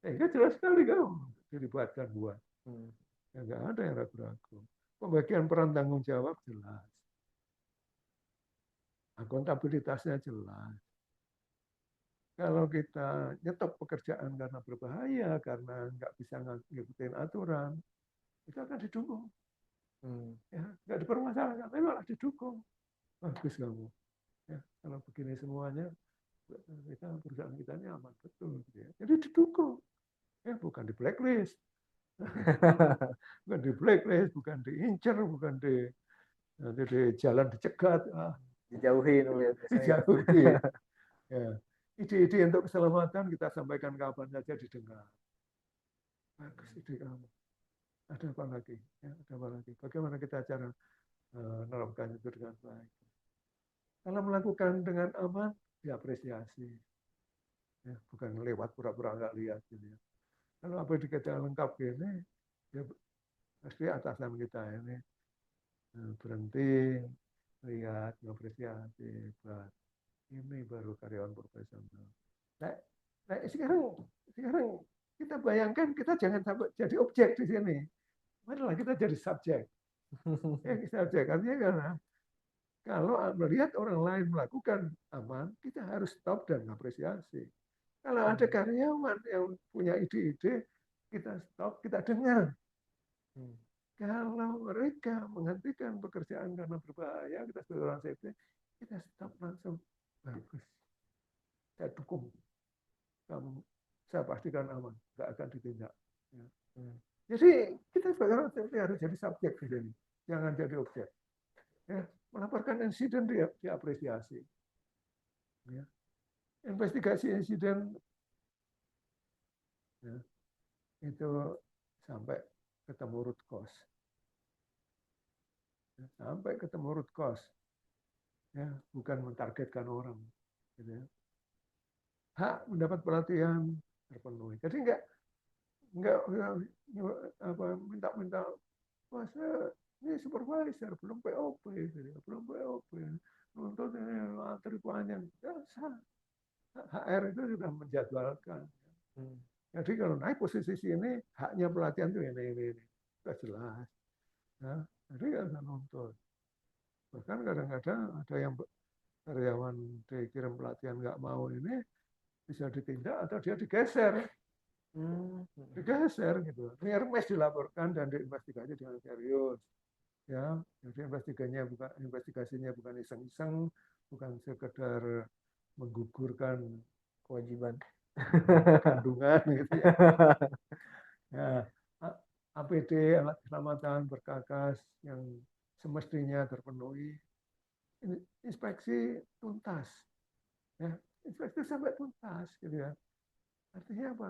Sehingga jelas sekali kamu dilibatkan buat. Ya, nggak ada yang ragu-ragu. Pembagian peran tanggung jawab jelas. Akuntabilitasnya jelas. Kalau kita nyetop pekerjaan karena berbahaya, karena nggak bisa ngikutin aturan, itu akan didukung. Ya, nggak dipermasalahkan, tapi malah didukung. Bagus kamu. Ya, kalau begini semuanya, perusahaan kita ini aman betul. Gitu ya. Jadi didukung. Ya, bukan di blacklist. Bukan di blacklist, bukan diincar, bukan nanti di jalan dicegat. Dijauhin. Dijauhin. Ya. Ide-ide untuk keselamatan kita sampaikan kapan saja didengar. Bagus ide kamu. Ada apa lagi? Ya, ada apa lagi? Bagaimana kita cara menerapkan itu dengan baik? Kalau melakukan dengan aman, diapresiasi. Ya, bukan lewat pura-pura nggak lihat. Gitu ya. Kalau apa dikatakan lengkap gini, ya pasti atasan kita ini berhenti, lihat, mengapresiasi. Ini baru karyawan profesional. Nah, sekarang kita bayangkan kita jangan sampai jadi objek di sini. Marilah kita jadi subjek. Subjek artinya karena kalau melihat orang lain melakukan aman, kita harus stop dan apresiasi. Kalau ada karyawan yang punya ide-ide, kita stop, kita dengar. Kalau mereka menghentikan pekerjaan karena berbahaya, kita sebagai orang safety, kita stop langsung. Bagus. Saya dukung. Kamu, saya pastikan aman, nggak akan ditindak. Ya. Jadi kita sebagai orang safety harus jadi subjek di sini, jangan jadi objek. Ya, melaporkan insiden diapresiasi. Ya. investigasi insiden ya, itu sampai ketemu root cause, ya, sampai ketemu root cause, ya, bukan mentargetkan orang, gitu ya. Hak mendapat pelatihan terpenuhi. Jadi enggak apa minta-minta, wah saya ini supervisor belum POP, gitu ya, belum POP, untuk ini antri panjang. Ya, HR itu sudah menjadwalkan. Jadi kalau naik posisi sini, haknya pelatihan itu ini. Sudah jelas. Ya, jadi nggak usah nuntut. Bahkan kadang-kadang ada yang karyawan dikirim pelatihan nggak mau ini, bisa ditindak atau dia digeser. Digeser gitu. Ini RMS dilaporkan dan diinvestigasi dengan serius. Ya, jadi investigasinya bukan iseng-iseng, bukan sekedar menggugurkan Kewajiban. kandungan gitu ya. Ya, APD alat keselamatan berkakas yang semestinya terpenuhi, inspeksi tuntas, ya, inspeksi sampai tuntas, gitu ya. Artinya apa?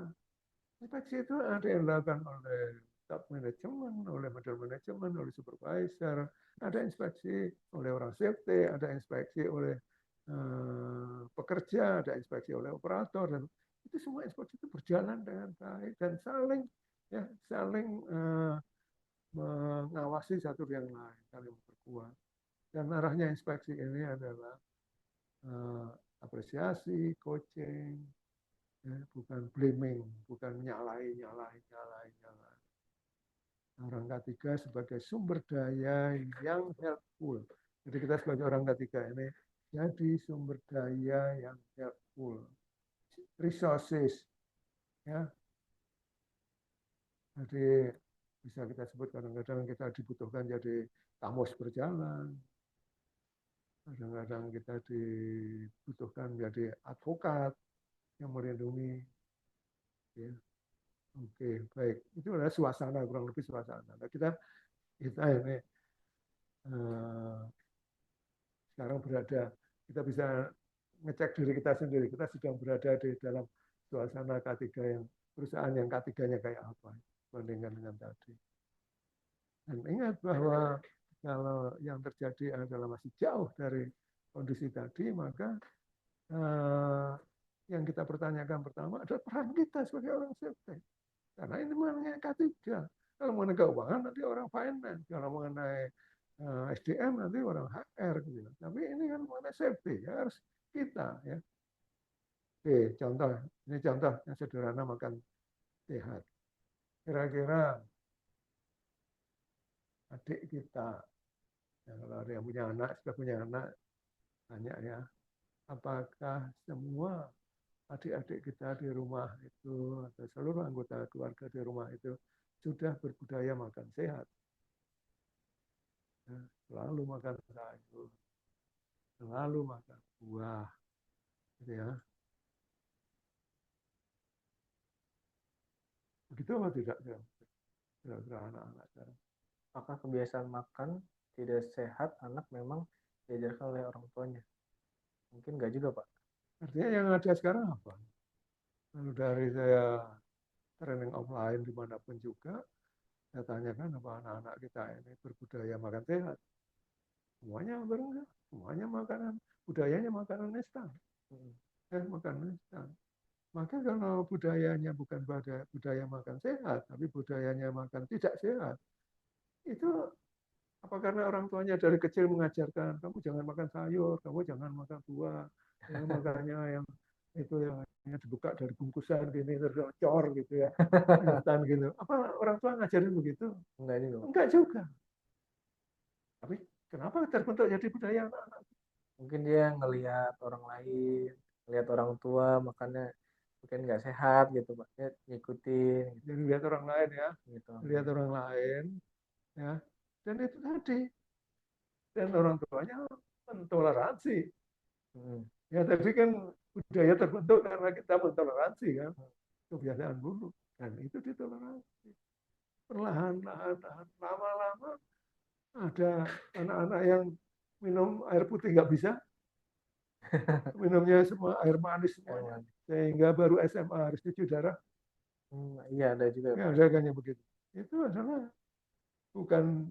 Inspeksi itu ada yang dilakukan oleh top manajemen, oleh middle manajemen, oleh supervisor, ada inspeksi oleh orang safety, ada inspeksi oleh pekerja, ada inspeksi oleh operator, dan itu semua inspeksi itu berjalan dengan baik dan saling mengawasi satu yang lain, saling memperkuat. Dan arahnya inspeksi ini adalah apresiasi, coaching, ya, bukan blaming, bukan nyalain. Orang ketiga sebagai sumber daya yang helpful. Jadi kita sebagai orang ketiga ini jadi sumber daya yang helpful, resources, ya. Jadi bisa kita sebut kadang-kadang kita dibutuhkan jadi tamus berjalan, kadang-kadang kita dibutuhkan menjadi advokat yang melindungi, ya. Oke, baik. Itu adalah suasana, kurang lebih suasana. Nah, kita ini sekarang kita bisa ngecek diri kita sendiri. Kita sedang berada di dalam suasana K3 yang perusahaan yang K3-nya kayak apa dibandingkan dengan tadi. Dan ingat bahwa kalau yang terjadi adalah masih jauh dari kondisi tadi, maka yang kita pertanyakan pertama adalah peran kita sebagai orang safety. Karena ini mengenai K3. Kalau mengenai keuangan nanti orang finance, kalau mengenai SDM nanti orang HR gitu. Tapi ini kan mengenai safety, ya harus kita, ya. Oke, ini contoh yang sederhana makan sehat. Kira-kira adik kita, ya, kalau ada yang punya anak, sudah punya anak, tanya ya, apakah semua adik-adik kita di rumah itu atau seluruh anggota keluarga di rumah itu sudah berbudaya makan sehat, ya, selalu makan sayur, selalu makan buah, gitu ya. Begitu apa tidak? Kira-kira anak-anak sekarang. Apakah kebiasaan makan tidak sehat anak memang diajarkan oleh orang tuanya? Mungkin enggak juga, Pak. Artinya yang ada sekarang apa? Lalu dari saya training offline dimanapun juga, saya tanyakan apa anak-anak kita ini berbudaya makan sehat. Semuanya makanan, budayanya makanan instan. Makanan instan. Maka kalau budayanya bukan budaya makan sehat, tapi budayanya makan tidak sehat, itu apa karena orang tuanya dari kecil mengajarkan kamu jangan makan sayur, kamu jangan makan buah, yang makannya yang itu yang dibuka dari bungkusan gini tercor gitu ya, instan gitu. Apa orang tua ngajarin begitu? Enggak juga. Enggak juga. Tapi kenapa terbentuk jadi budaya anak-anak? Mungkin dia ngelihat orang lain, ngelihat orang tua makannya mungkin nggak sehat gitu, Pak. Dia ngikutin gitu. Jadi lihat orang lain ya, Gitu. lihat orang lain ya. Dan itu tadi. Dan orang tuanya mentoleransi. Ya tadi kan budaya terbentuk karena kita mentoleransi kan kebiasaan buruk, dan itu ditoleransi. Perlahan-lahan, lama-lama ada anak-anak yang minum air putih nggak bisa, minumnya semua air manis Air semuanya, manis. sehingga baru SMA harus cuci darah. Iya ada juga ya, Ya, Pak. ada kan yang begitu. Itu adalah bukan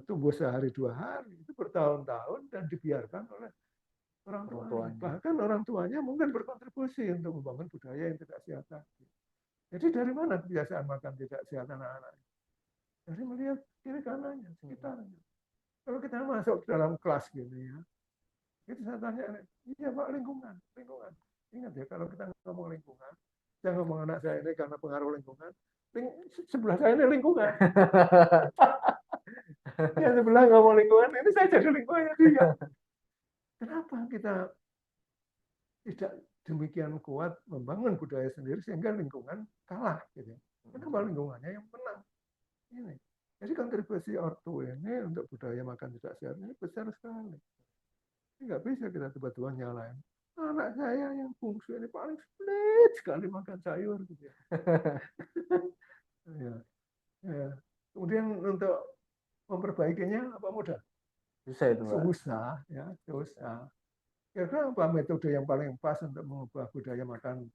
tumbuh sehari dua hari, itu bertahun-tahun dan dibiarkan oleh orang Orang tuanya. tuanya. Bahkan orang tuanya mungkin berkontribusi untuk membangun budaya yang tidak sehat tadi. Jadi dari mana kebiasaan makan tidak sehat anak-anak? Dari melihat kiri kanannya, sekitarnya. Kalau kita masuk ke dalam kelas gitu ya, itu saya tanya, iya Pak, lingkungan, lingkungan. Ingat ya, kalau kita ngomong lingkungan, saya ngomong anak saya ini karena pengaruh lingkungan, sebelah saya ini lingkungan. Yang sebelah ngomong lingkungan, ini saya jadi lingkungannya dia. Kenapa kita tidak demikian kuat membangun budaya sendiri sehingga lingkungan kalah gitu. Kenapa lingkungannya yang menang? Ini. Jadi kontribusi ortu ini untuk budaya makan tidak sehat ini besar sekali. Ini nggak bisa kita tiba-tiba nyalain. Anak saya yang bungsu ini paling sulit sekali makan sayur gitu ya. Ya, ya. Kemudian untuk memperbaikinya apa mudah? Susah itu, Pak. Susah, ya, susah. Kira-kira apa metode yang paling pas untuk mengubah budaya makan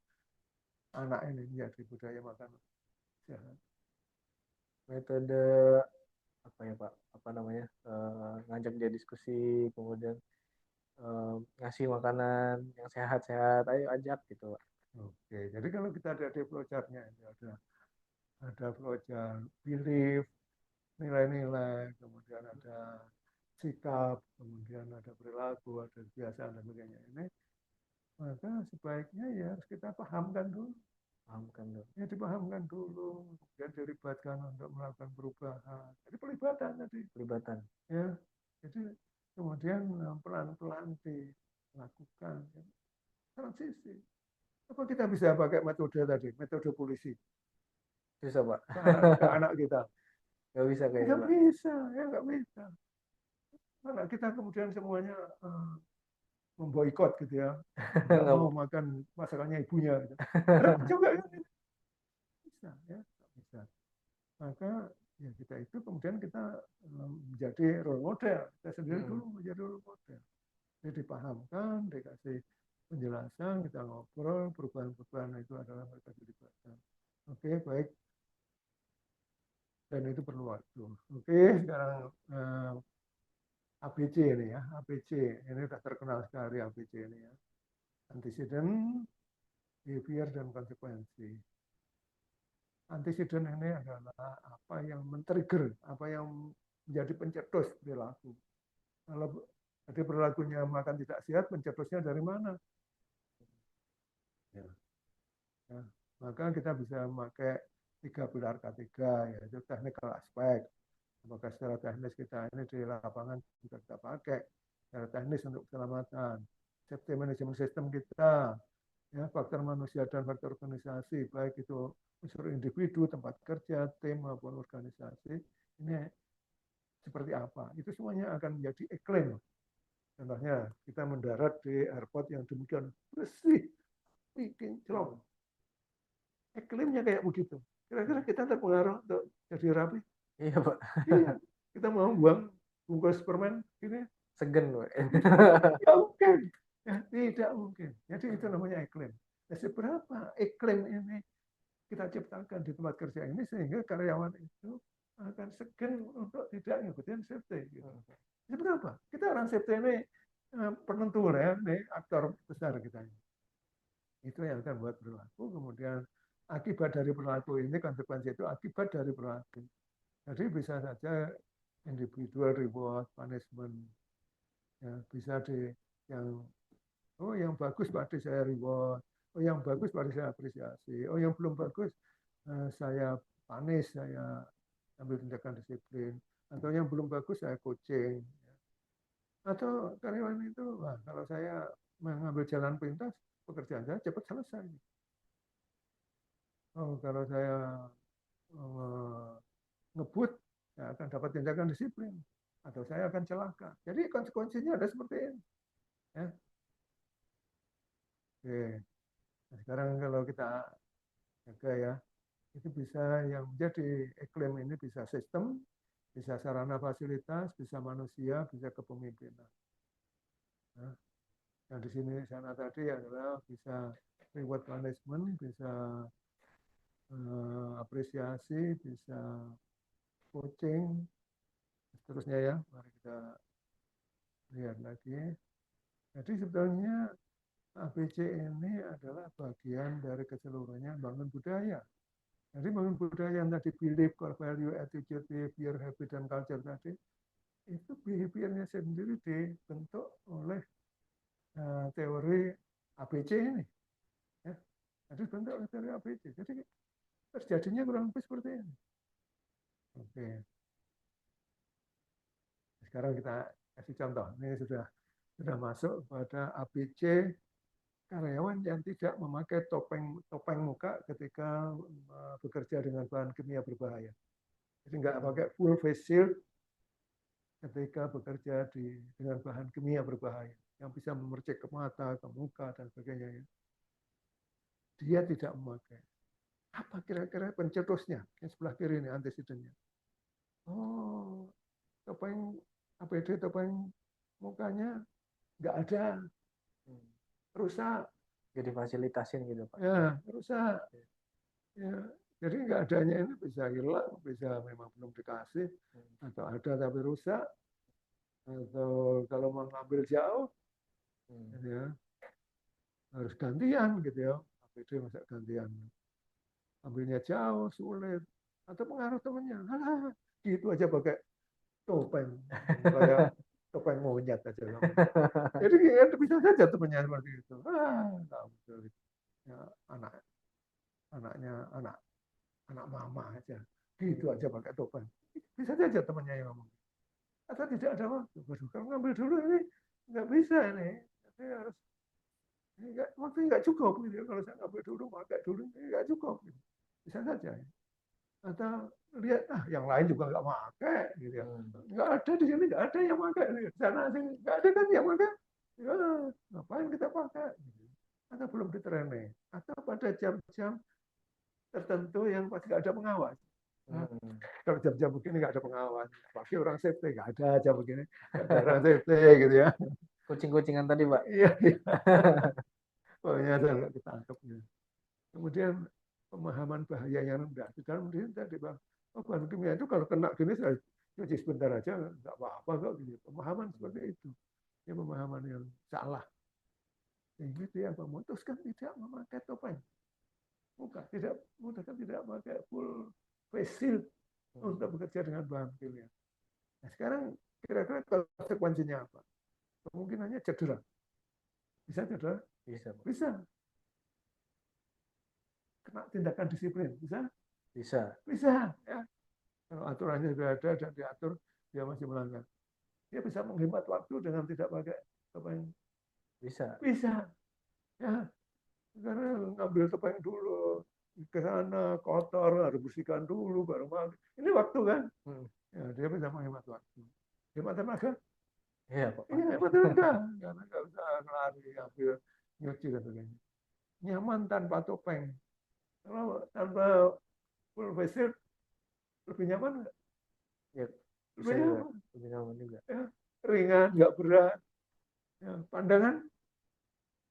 anak ini menjadi budaya makan sehat? Metode apa ya, Pak? Apa namanya? Ngajak dia diskusi, kemudian ngasih makanan yang sehat-sehat, ayo ajak gitu, Pak. Oke, jadi kalau kita ada di flowchart-nya, ada flowchart belief, nilai-nilai, kemudian ada sikap, kemudian ada perilaku, ada kebiasaan dan sebagainya ini, maka sebaiknya ya harus kita pahamkan dulu. Pahamkan dulu. Ya dipahamkan dulu, kemudian dilibatkan untuk melakukan perubahan. Jadi pelibatan tadi. Pelibatan. Ya, jadi kemudian pelan-pelan dilakukan ya. Transisi. Apa kita bisa pakai metode tadi, metode polisi Susah, Pak. ke anak kita? Nggak bisa kayaknya, Nggak Pak. bisa, ya nggak bisa. Anak kita kemudian semuanya memboikot gitu ya, nggak mau makan masakannya ibunya. Gitu. Coba ya, bisa ya, nggak bisa. Maka ya kita itu kemudian kita menjadi role model. Kita sendiri dulu menjadi role model. Jadi dipahamkan, dikasih penjelasan, kita ngobrol, perubahan-perubahan itu adalah mereka dilibatkan. Oke, baik. Dan itu perlu waktu. Oke, sekarang ABC ini ya, ABC ini sudah terkenal sekali ABC ini ya. Antecedent, behavior, dan konsekuensi. Antecedent ini adalah apa yang men-trigger, apa yang menjadi pencetus perilaku. Kalau jadi perilakunya makan tidak sehat, pencetusnya dari mana? Ya. Ya. Maka kita bisa memakai 3 pilar K3, yaitu technical aspect. Apakah secara teknis kita ini di lapangan juga kita pakai secara teknis untuk keselamatan. Safety management system kita, ya, faktor manusia dan faktor organisasi, baik itu unsur individu, tempat kerja, tim maupun organisasi, ini seperti apa? Itu semuanya akan menjadi iklim. Contohnya kita mendarat di airport yang demikian bersih, bikin celok. Iklimnya kayak begitu. Kira-kira kita terpengaruh untuk jadi rapi? Iya, Pak. Iya. Kita mau buang bungkus permen ini? Segan, Pak. Tidak mungkin. Ya, tidak mungkin. Jadi itu namanya iklim. Nah, seberapa iklim ini kita ciptakan di tempat kerja ini sehingga karyawan itu akan segan untuk tidak ngikutin safety. Gitu. Seberapa? Kita orang safety ini penentu ya, ini aktor besar kita ini. Itu yang akan buat perilaku, kemudian akibat dari perilaku ini, konsekuensi itu akibat dari perilaku. Jadi bisa saja individual reward, punishment, ya, bisa di yang oh yang bagus pada saya reward, oh yang bagus pada saya apresiasi, oh yang belum bagus saya punish, saya ambil tindakan disiplin, atau yang belum bagus saya coaching, atau karyawan itu, wah, kalau saya mengambil jalan pintas, pekerjaan saya cepat selesai. Oh, kalau saya ngebut, saya akan dapat tindakan disiplin, atau saya akan celaka. Jadi konsekuensinya ada seperti ini. Ya. Oke. Nah, sekarang kalau kita jaga ya, itu bisa yang menjadi iklim ini bisa sistem, bisa sarana fasilitas, bisa manusia, bisa kepemimpinan. Nah, Nah di sini sana tadi adalah bisa reward punishment, bisa apresiasi, bisa coaching, seterusnya ya. Mari kita lihat lagi. Jadi sebetulnya ABC ini adalah bagian dari keseluruhannya bangun budaya. Jadi bangun budaya yang tadi belief, core value, attitude, behavior, habit, dan culture tadi, itu behaviornya sendiri dibentuk oleh teori ABC ini. Ya. Jadi bentuk oleh teori ABC. Jadi terjadinya kurang lebih seperti ini. Oke, sekarang kita kasih contoh. Ini sudah masuk pada ABC karyawan yang tidak memakai topeng muka ketika bekerja dengan bahan kimia berbahaya. Jadi nggak pakai full face shield ketika bekerja dengan bahan kimia berbahaya yang bisa memercik ke mata, ke muka, dan sebagainya. Dia tidak memakai. Apa kira-kira pencetusnya? Yang sebelah kiri ini antesidennya. Oh, topeng APD, topeng mukanya nggak ada, rusak. Jadi fasilitasin gitu Pak. Ya, rusak. Ya, jadi nggak adanya ini bisa hilang, bisa memang belum dikasih, atau ada tapi rusak, atau kalau mau ngambil jauh, ya harus gantian gitu ya. APD masa gantian. Ambilnya jauh, sulit. Atau pengaruh temannya. Alah, gitu aja pakai topeng. Kayak topeng monyet aja. Jadi ya, bisa saja temannya seperti itu. Nggak betul. Ya, anaknya anak mama aja. Gitu aja pakai topeng. Bisa saja temannya yang ngomong. Atau tidak ada waktu. Waduh, kalau ngambil dulu ini nggak bisa ini. Jadi harus waktu nggak cukup gitu. Kalau saya ngambil dulu, pakai dulu, nggak cukup. Gitu. Bisa saja. Atau lihat yang lain juga nggak pakai gitu ya. Nggak ada di sini, nggak ada yang pakai. Di sana sini nggak ada kan yang pakai. Ya, ngapain kita pakai? Atau belum ditraining. Atau pada jam-jam tertentu yang pasti nggak ada pengawas. Nah, kalau jam-jam begini nggak ada pengawas, pasti orang safety nggak ada jam begini, nggak ada orang safety gitu ya. Kucing-kucingan tadi Pak. Iya, pokoknya ada nggak ketangkep. Kemudian pemahaman bahaya yang rendah. Di dalam diri tadi bang, oh bahan kimia itu kalau kena gini saya cuci sebentar aja nggak apa-apa kok. Gitu. Pemahaman seperti itu, ya pemahaman yang salah. Sehingga dia memutuskan tidak memakai topeng. Bukan, tidak pakai full face shield untuk bekerja dengan bahan kimia. Nah, sekarang kira-kira konsekuensinya apa? Kemungkinannya cedera. Bisa cedera? Bisa. Bisa. Kena tindakan disiplin. Bisa? Bisa. Bisa. Ya. Kalau aturannya sudah ada dan diatur, dia masih melanggar. Dia bisa menghemat waktu dengan tidak pakai topeng. Bisa. Bisa. Ya. Karena ngambil topeng dulu, ke sana kotor, harus bersihkan dulu, baru mandi. Ini waktu kan? Ya, dia bisa menghemat waktu. Hemat tenaga? Iya, Pak. Iya, hemat tenaga. Karena nggak usah lari, ambil nyuci dan sebagainya. Nyaman tanpa topeng. Kalau tanpa full face shield, lebih nyaman nggak? Ya, bisa Lebih juga. nyaman. Lebih nyaman juga. Ya, ringan, nggak berat. Ya, pandangan?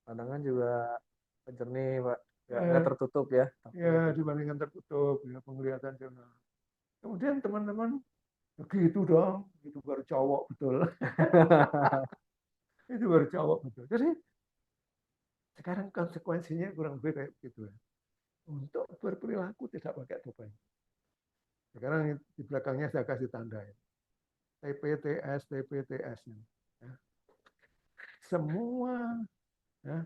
Pandangan juga jernih, Pak. Nggak tertutup ya. Ya, dibandingkan tertutup, ya, penglihatan jurnal. Kemudian teman-teman, begitu dong, itu baru cowok betul. Itu baru cowok betul. Jadi sekarang konsekuensinya kurang lebih kayak begitu ya. Untuk berperilaku tidak pakai topeng. Sekarang di belakangnya saya kasih tanda ya. TPTS, TPTS. Ya. Semua ya,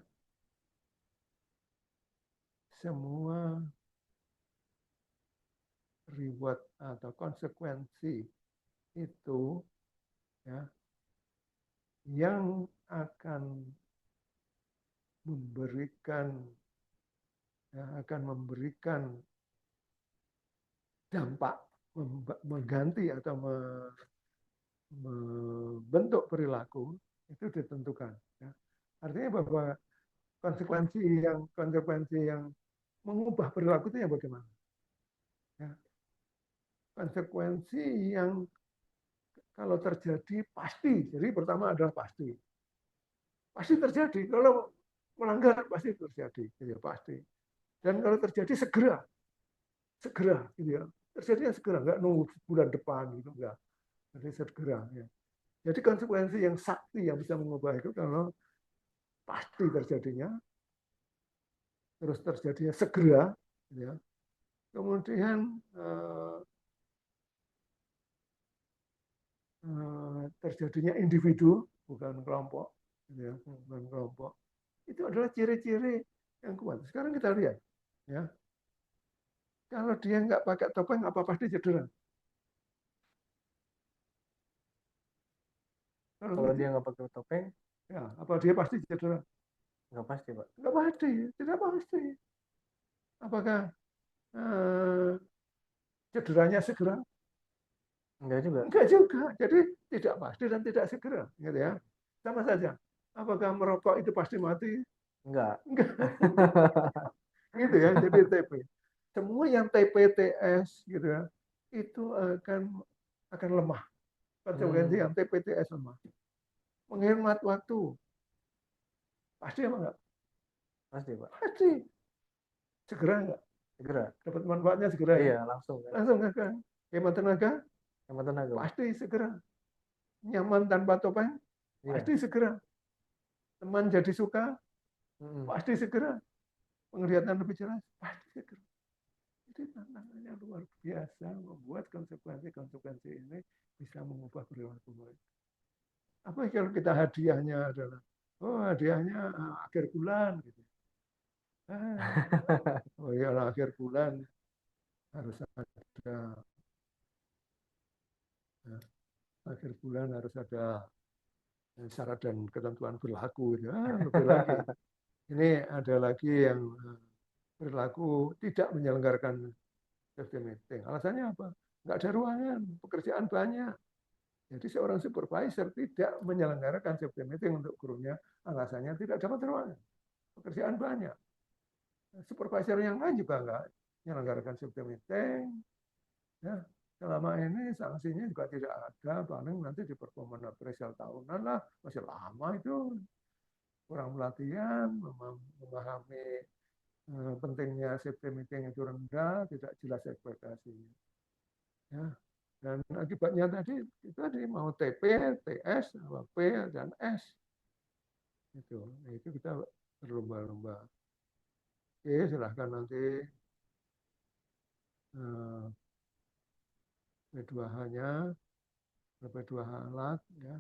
semua reward atau konsekuensi itu ya yang akan memberikan dampak mengganti atau membentuk perilaku itu ditentukan. Ya. Artinya bahwa konsekuensi yang mengubah perilaku itu yang bagaimana? Ya. Konsekuensi yang kalau terjadi pasti. Jadi pertama adalah pasti. pasti terjadi. Kalau melanggar pasti terjadi, gitu ya, pasti. Dan kalau terjadi segera, gitu ya. Terjadinya segera, nggak nunggu bulan depan gitu, nggak. Jadi segera. Ya. Jadi konsekuensi yang sakti yang bisa mengubah itu kalau pasti terjadinya, terus terjadinya segera, gitu ya. Kemudian terjadinya individu, bukan kelompok, gitu ya, bukan kelompok. Itu adalah ciri-ciri yang kuat. Sekarang kita lihat, ya, kalau dia nggak pakai topeng, apa pasti cedera? Kalau Kalau gitu, dia nggak pakai topeng, ya, apa dia pasti cedera? nggak pasti, Pak. Nggak pasti, tidak pasti. Apakah eh, cederanya segera? Enggak juga. Enggak juga. Jadi tidak pasti dan tidak segera, gitu ya. Sama saja. Apakah merokok itu pasti mati? Enggak. Enggak, gitu ya. Jadi TP. Semua yang TP, TS, gitu ya, itu akan lemah. Konsekuensi Hmm, yang TP, TS lemah. Menghemat waktu. Pasti apa enggak? pasti, Pak. Pasti. Segera enggak? Segera. Dapat manfaatnya segera ya. Iya, langsung kan. Langsung kan. Hemat tenaga? Hemat tenaga, Pak. Pasti segera. Nyaman tanpa topeng? Iya. Pasti segera. Teman jadi suka? Mm-mm. Pasti segera. Penglihatan lebih jelas? Pasti segera. Itu tantangannya luar biasa membuat konsekuensi-konsekuensi ini bisa mengubah perilaku mereka. Apa kalau kita hadiahnya adalah, oh hadiahnya akhir bulan gitu. Ah, oh ya akhir bulan harus ada, ya, akhir bulan harus ada syarat dan ketentuan berlaku. Ya, lebih lagi. Ini ada lagi yang berlaku tidak menyelenggarakan safety meeting. Alasannya apa? Nggak ada ruangan, pekerjaan banyak. Jadi seorang supervisor tidak menyelenggarakan safety meeting untuk gurunya, alasannya tidak dapat ruangan, pekerjaan banyak. Supervisor yang lain juga nggak menyelenggarakan safety meeting. Ya, selama ini sanksinya juga tidak ada, paling nanti di performance appraisal tahunan lah, masih lama itu, kurang pelatihan, memahami pentingnya safety meeting itu rendah, tidak jelas ekspektasinya. Ya, dan akibatnya tadi itu tadi mau TP, TS, P dan S itu kita berlomba-lomba. Oke, silahkan nanti P2H-nya, P2H alat ya.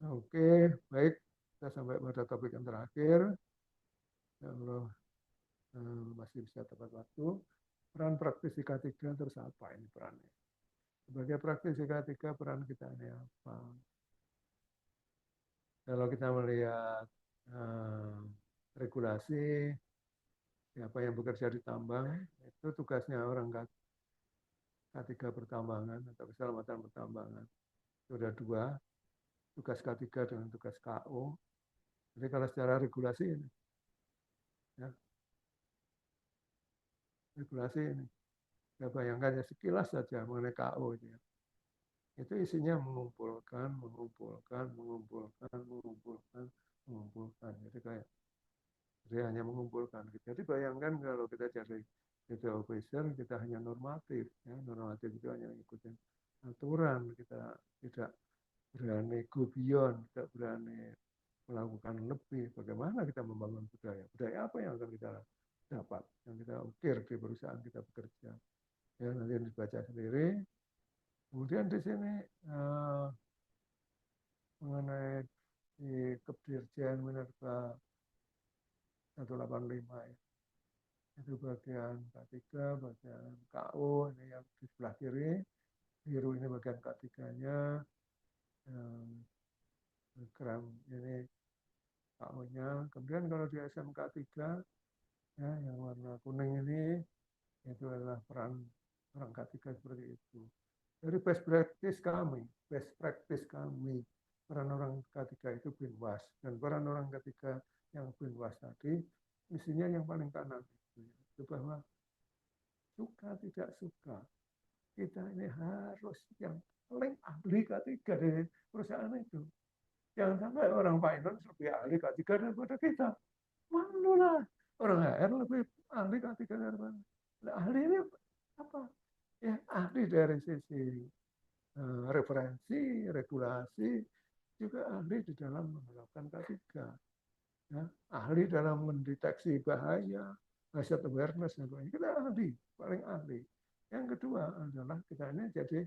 Oke, baik, kita sampai pada topik yang terakhir. Ya Allah, masih bisa tepat waktu. Peran praktisi K3 terus apa ini perannya? Sebagai praktisi K3 peran kita ini apa? Kalau kita melihat regulasi, siapa yang bekerja di tambang, itu tugasnya orang K3 pertambangan atau keselamatan pertambangan. Itu ada dua, tugas K3 dengan tugas KO. Jadi kalau secara regulasi ini, ya, regulasi ini, ya bayangkan ya sekilas saja mengenai KO itu ya. Itu isinya mengumpulkan. Jadi hanya mengumpulkan. Jadi bayangkan kalau kita jadi officer, kita hanya normatif. Ya, normatif itu hanya ikutin aturan. Kita tidak berani go beyond, tidak berani melakukan lebih. Bagaimana kita membangun budaya? Budaya apa yang akan kita dapat, yang kita ukir di perusahaan kita bekerja? Ya, nanti dibaca sendiri. Kemudian di sini mengenai di Kepdirjen Minerba 185 ya. Itu bagian K3, bagian KO, ini yang di sebelah kiri, biru ini bagian K3-nya, gram ini KO-nya. Kemudian kalau di SMK 3, ya, yang warna kuning ini, itu adalah peran orang K3 seperti itu. Dari best practice kami, peran orang K3 itu binwas. Dan peran orang K3 yang binwas tadi, isinya yang paling kanan. Itu bahwa suka tidak suka, kita ini harus yang paling ahli K3 dari perusahaan itu. Jangan sampai orang finance lebih ahli K3 daripada kita. Malu lah. Orang HR lebih ahli K3 daripada. Nah, ahli ini apa? Ya, ahli dari sisi referensi, regulasi, juga ahli di dalam menerapkan K3. Ya, ahli dalam mendeteksi bahaya, hazard awareness, dan sebagainya. Kita ahli, paling ahli. Yang kedua adalah kita ini jadi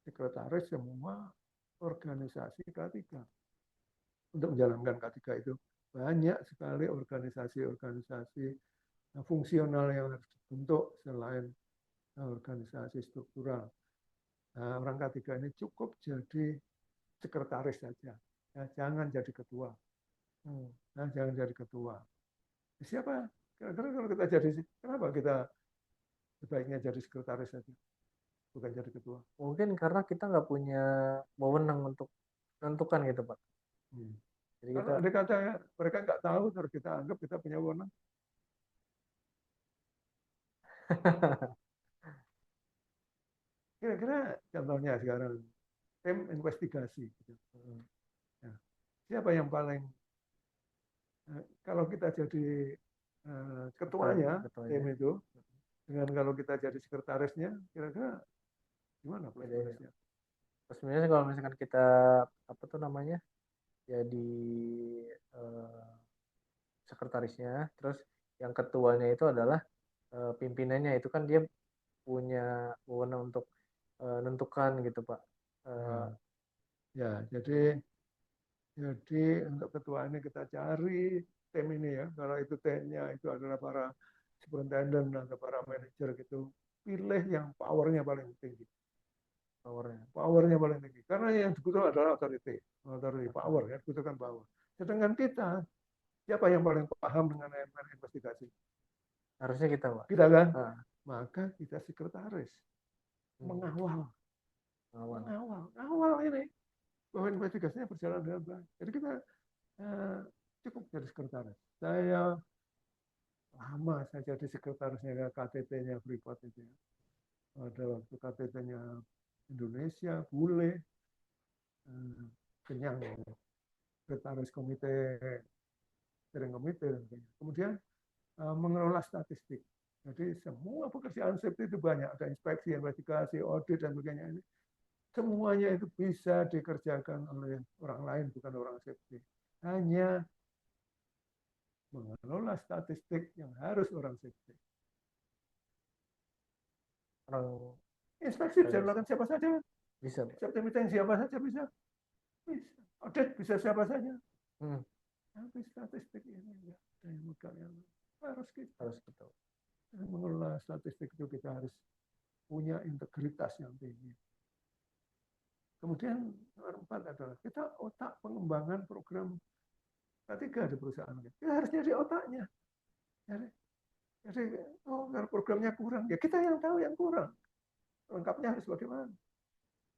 sekretaris semua organisasi K3. Untuk menjalankan K3 itu banyak sekali organisasi-organisasi fungsional yang harus dibentuk selain organisasi struktural. Nah, orang K3 ini cukup jadi sekretaris saja, ya, jangan jadi ketua. Nah, jangan jadi ketua. Siapa? Kira-kira kalau kita jadi, kenapa kita sebaiknya jadi sekretaris saja, bukan jadi ketua? Mungkin karena kita nggak punya wewenang untuk menentukan gitu Pak. Jadi Kalau ada kata mereka nggak tahu, terus kita anggap kita punya wewenang. Kira-kira contohnya sekarang tim investigasi. Gitu. Ya. Siapa yang paling kalau kita jadi ketuanya tim itu, dengan kalau kita jadi sekretarisnya, kira-kira gimana plus minusnya? Plus minusnya kalau misalkan kita apa tuh namanya jadi sekretarisnya, terus yang ketuanya itu adalah pimpinannya, itu kan dia punya wewenang untuk menentukan gitu Pak. Ya, jadi untuk ketua ini kita cari tim ini ya. Kalau itu timnya itu adalah para superintendent atau para manajer gitu, pilih yang powernya paling tinggi. Powernya paling tinggi. Karena yang dibutuhkan adalah authority power ya, dibutuhkan power. Sedangkan kita, siapa yang paling paham dengan investigasi? Harusnya kita Pak. Kita kan? Maka kita sekretaris mengawal ini bahwa investigasinya berjalan dengan baik. Jadi kita cukup jadi sekretaris. Saya lama saya jadi sekretarisnya KTT-nya Freeport itu ya. Ada waktu KTT-nya Indonesia, Bule, Kenyang, sekretaris komite, steering komite, dan sebagainya. Kemudian mengelola statistik. Jadi semua pekerjaan safety itu banyak, ada inspeksi, investigasi, audit, dan sebagainya. Ini semuanya itu bisa dikerjakan oleh orang lain, bukan orang safety. Hanya mengelola statistik yang harus orang safety. Orang inspeksi bisa dilakukan siapa saja. Bisa. Safety meeting siapa saja bisa. Bisa. Audit bisa siapa saja. Tapi statistik ini enggak ada yang megang yang harus kita. Mengelola statistik itu kita harus punya integritas yang tinggi. Kemudian nomor 4 adalah kita otak pengembangan program K3 di perusahaan. Kita harus jadi otaknya. Jadi, kalau programnya kurang, ya kita yang tahu yang kurang. Lengkapnya harus bagaimana.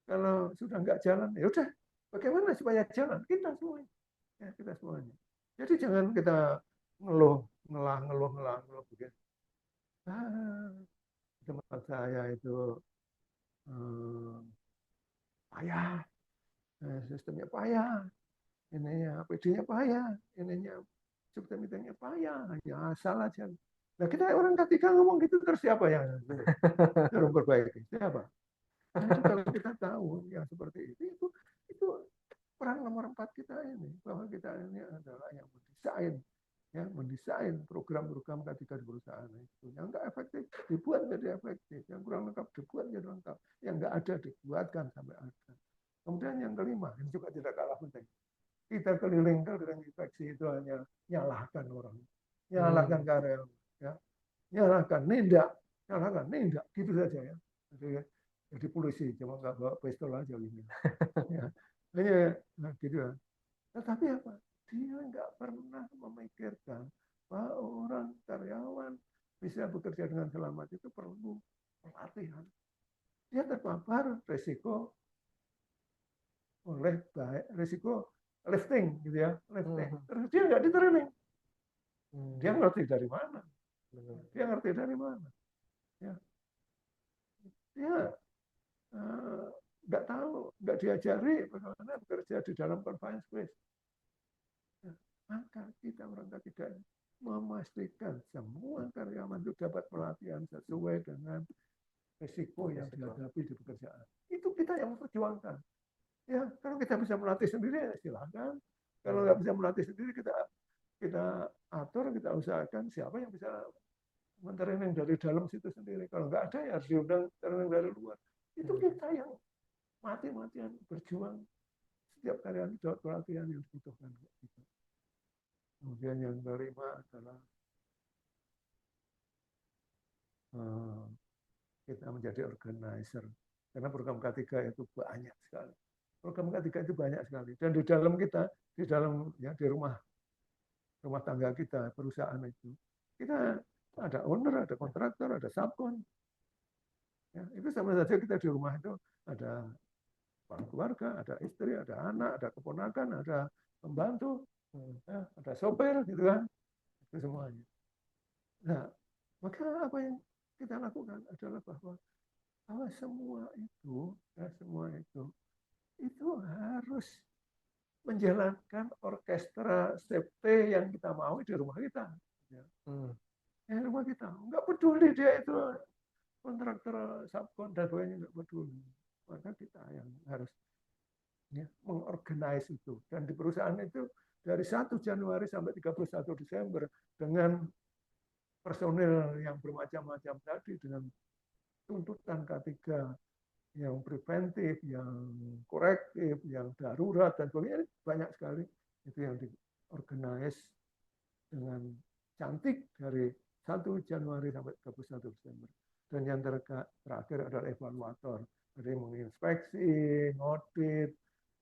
Kalau sudah nggak jalan, ya udah, bagaimana supaya jalan? Kita semuanya. Ya, kita semuanya. Jadi jangan kita ngeluh begitu. Tempat saya itu payah, sistemnya payah, ininya PD-nya payah, ininya sistem meetingnya payah, ya asal aja. Nah kita orang K3 ngomong gitu terus siapa yang suruh perbaiki? Siapa? Nah, kalau kita tahu yang seperti itu peran nomor 4 kita ini, bahwa kita ini adalah yang mendesain program-program K3 di perusahaan itu. Yang nggak efektif dibuat jadi efektif, yang kurang lengkap dibuat jadi lengkap, yang nggak ada dibuatkan sampai ada. Kemudian yang kelima, ini juga tidak kalah penting. Kita keliling inspeksi itu hanya nyalahkan orang, nyalahkan karyawan, ya, nyalahkan nindak, gitu saja ya. Jadi polisi cuma nggak bawa pistol aja gitu. Ya, nah, gitu ya. Tetapi apa? Dia nggak pernah memikirkan bahwa orang karyawan bisa bekerja dengan selamat itu perlu pelatihan. Dia terpapar risiko risiko lifting gitu ya, lifting. Terus dia nggak di-training. Dia ngerti dari mana? Dia ngerti dari mana? Ya. Dia nggak tahu, nggak diajari bagaimana bekerja di dalam confined space. kita orang ketiga memastikan semua karyawan itu dapat pelatihan sesuai dengan risiko yang dihadapi di pekerjaan. Itu kita yang memperjuangkan. Ya, kalau kita bisa melatih sendiri, ya silakan. Kalau nggak bisa melatih sendiri, kita atur, kita usahakan siapa yang bisa mentraining dari dalam situ sendiri. Kalau nggak ada, ya harus diundang training dari luar. Itu kita yang mati-matian berjuang. Setiap karyawan dapat pelatihan yang dibutuhkan. Kemudian yang kelima adalah kita menjadi organizer. Karena program K3 itu banyak sekali. Program K3 itu banyak sekali. Dan di dalam kita, di dalam ya di rumah tangga kita, perusahaan itu, kita ada owner, ada kontraktor, ada subkon. Ya, itu sama saja kita di rumah itu ada orang keluarga, ada istri, ada anak, ada keponakan, ada pembantu, ya, ada sopir, gitu kan. Itu semuanya. Nah, maka apa yang kita lakukan adalah bahwa semua itu, ya, semua itu harus menjalankan orkestra safety yang kita mau di rumah kita. Ya. Di rumah kita. Nggak peduli dia itu kontraktor, subkon, dan sebagainya, nggak peduli. Maka kita yang harus ya, mengorganize itu. Dan di perusahaan itu dari 1 Januari sampai 31 Desember dengan personil yang bermacam-macam tadi, dengan tuntutan K3 yang preventif, yang korektif, yang darurat, dan sebagainya, banyak sekali. Itu yang diorganize dengan cantik dari 1 Januari sampai 31 Desember. Dan yang terakhir adalah evaluator. Jadi menginspeksi, ngaudit,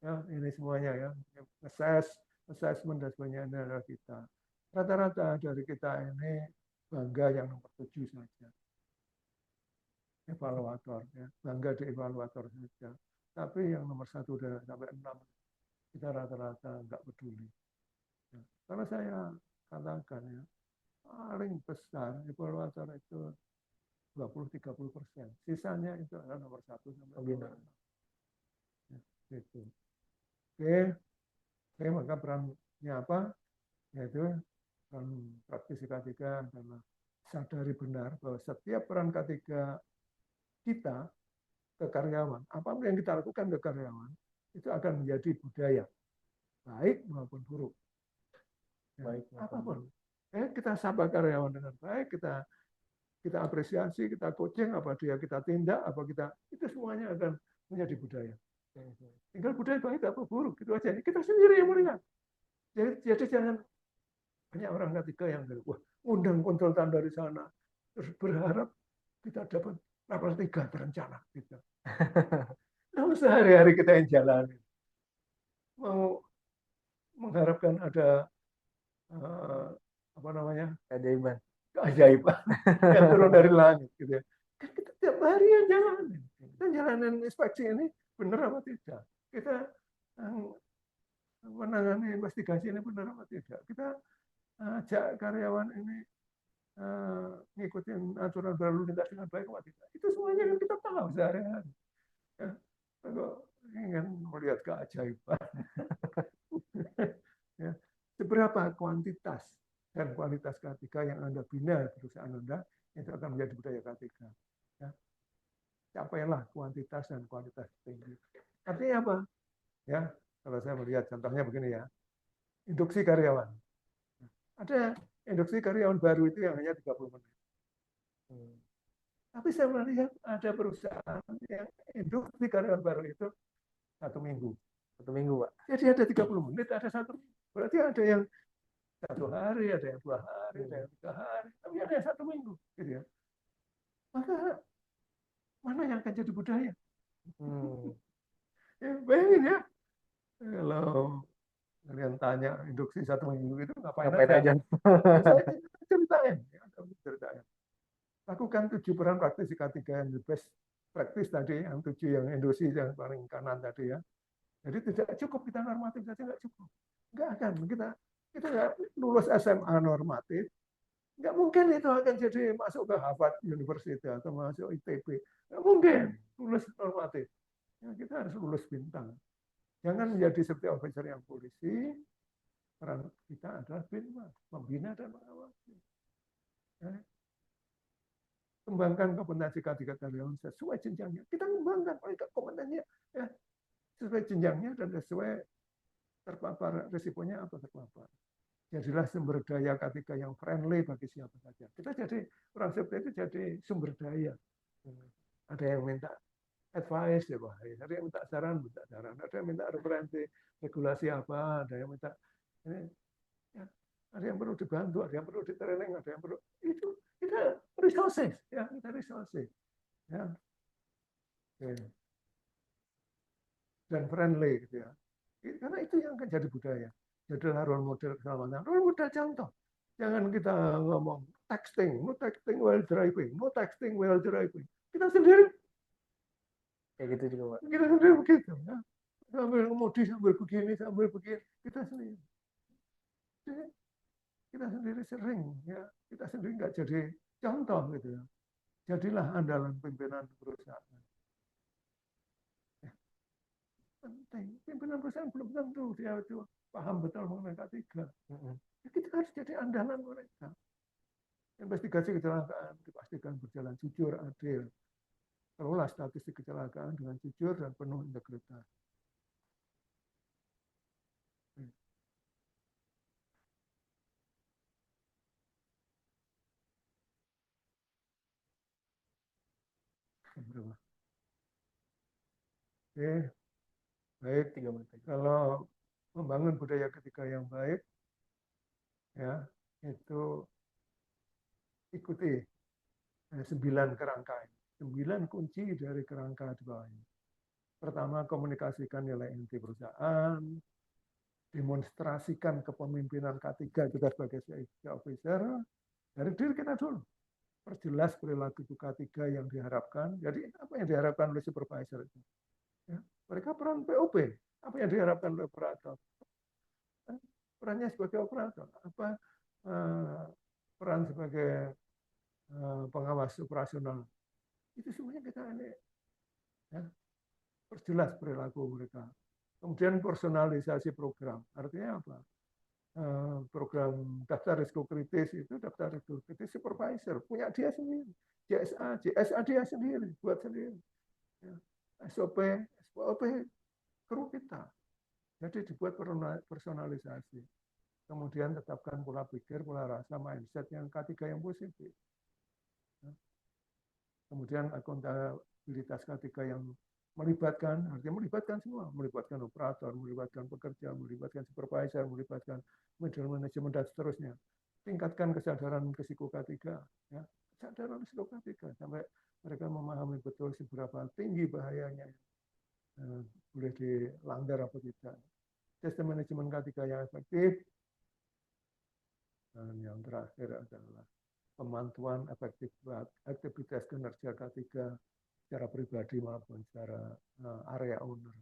ya, ini semuanya ya, assessment dan sebagainya adalah kita. Rata-rata dari kita ini bangga yang nomor 7 saja. Evaluator, ya, bangga di evaluator saja. Tapi yang nomor 1 sampai 6 kita rata-rata nggak peduli. Ya, karena saya katakan ya, paling besar evaluator itu 20-30%. Sisanya itu adalah nomor 1 sampai 6. Ya, gitu. Oke, maka perannya apa? Yaitu peran praktisi K3 adalah sadari benar bahwa setiap peran K3 kita ke karyawan, apapun yang kita lakukan ke karyawan, itu akan menjadi budaya, baik maupun buruk. Ya, baik apapun. Kita sapa karyawan dengan baik, kita apresiasi, kita coaching, apa dia kita tindak, apa kita, itu semuanya akan menjadi budaya. Tinggal budaya baik apa buruk, itu aja. Kita sendiri yang melihat. Jadi jangan banyak orang ketiga yang wah, undang konsultan dari sana, terus berharap kita dapat level 3 terencana. Gitu. Nah, sehari-hari kita yang jalani. Mau mengharapkan ada apa namanya, keajaiban yang turun dari langit. Gitu ya. Kan kita tiap hari yang jalanin. Kita jalanin inspeksi ini benar apa tidak? Kita menangani investigasi ini benar apa tidak? Kita ajak karyawan ini ngikutin aturan berlalu lintas dengan baik apa tidak? Itu semuanya yang kita tahu sehari-hari. Ya, kalau ingin melihat keajaiban, ya, seberapa kuantitas dan kualitas K3 yang Anda bina di perusahaan Anda, itu akan menjadi budaya K3. Ya. Capailah kuantitas dan kualitas tinggi. Artinya apa? Ya, kalau saya melihat contohnya begini ya, induksi karyawan. Ada induksi karyawan baru itu yang hanya 30 menit. Tapi saya melihat ada perusahaan yang induksi karyawan baru itu 1 minggu. 1 minggu, Pak. Jadi ada 30 menit, ada 1 minggu. Berarti ada yang 1 hari, ada yang 2 hari, ada yang 3 hari, tapi ada yang 1 minggu. Gitu ya. Maka mana yang akan jadi budaya? Ya, bayangin ya, kalau kalian tanya induksi 1 minggu itu ngapain aja? Saya ceritain. Lakukan 7 peran praktisi K3 yang the best practice tadi, yang 7 yang induksi yang paling kanan tadi ya. Jadi tidak cukup kita normatif saja, nggak cukup. Nggak akan. Kita nggak lulus SMA normatif, nggak mungkin itu akan jadi masuk ke Harvard University atau masuk ITB. Nggak mungkin lulus normatif. Ya, kita harus lulus bintang. Jangan menjadi seperti officer yang polisi, Peran kita adalah membina dan mengawasi. Ya. Kembangkan kompetensi K3 karyawan sesuai jenjangnya. Kita kembangkan kompetensinya ya, sesuai jenjangnya dan sesuai terpapar risikonya apa terpapar. Jadilah sumber daya K3 yang friendly bagi siapa saja. Kita jadi orang seperti itu jadi sumber daya. Ada yang minta advice ya Pak, ada yang minta saran, ada yang minta referensi regulasi apa, ada yang minta ini, ya, ada yang perlu dibantu, ada yang perlu di-training, ada yang perlu itu kita resources ya, kita resources ya. Oke. Dan friendly gitu ya. Karena itu yang akan jadi budaya. Jadilah role model keselamatan. Role model contoh. Jangan kita ngomong texting, no texting while driving, no texting while driving. Kita sendiri Kayak gitu juga, Pak. kita sendiri begitu ya. Sambil ngemudi, sambil begini, kita sendiri. Jadi, kita sendiri sering ya, kita sendiri nggak jadi contoh gitu ya. Jadilah andalan pimpinan perusahaan. Penting. Pimpinan perusahaan belum tentu dia itu paham betul mengenai K3. Ya, kita harus jadi andalan mereka. Investigasi kecelakaan dipastikan berjalan jujur, adil. Kelola statistik kecelakaan dengan jujur dan penuh integritas. Oke, baik. 3 menit aja. Kalau membangun budaya ketika yang baik, ya itu ikuti 9 kerangka, 9 kunci dari kerangka di bawah ini. Pertama, komunikasikan nilai inti perusahaan, demonstrasikan kepemimpinan K3 kita sebagai safety officer dari diri kita dulu. Perjelas perilaku K3 yang diharapkan. Jadi apa yang diharapkan oleh supervisor itu? Ya, mereka peran POP. Apa yang diharapkan oleh operator? Perannya sebagai operator. Apa peran sebagai pengawas operasional? Itu semuanya kita ini ya, perjelas perilaku mereka. Kemudian personalisasi program. Artinya apa? Program daftar risiko kritis itu daftar risiko kritis supervisor punya dia sendiri, JSA dia sendiri, buat sendiri. Ya. SOP kru kita. Jadi dibuat personalisasi. Kemudian tetapkan pola pikir, pola rasa, mindset yang K3 yang positif. Ya. Kemudian akuntabilitas K3 yang melibatkan, artinya melibatkan semua, melibatkan operator, melibatkan pekerja, melibatkan supervisor, melibatkan middle management dan seterusnya. Tingkatkan kesadaran risiko K3, ya, kesadaran risiko K3 sampai mereka memahami betul seberapa tinggi bahayanya, boleh dilanggar apa tidak. Sistem manajemen K3 yang efektif, dan yang terakhir adalah pemantauan aktivitas kinerja K3 secara pribadi maupun secara area owner.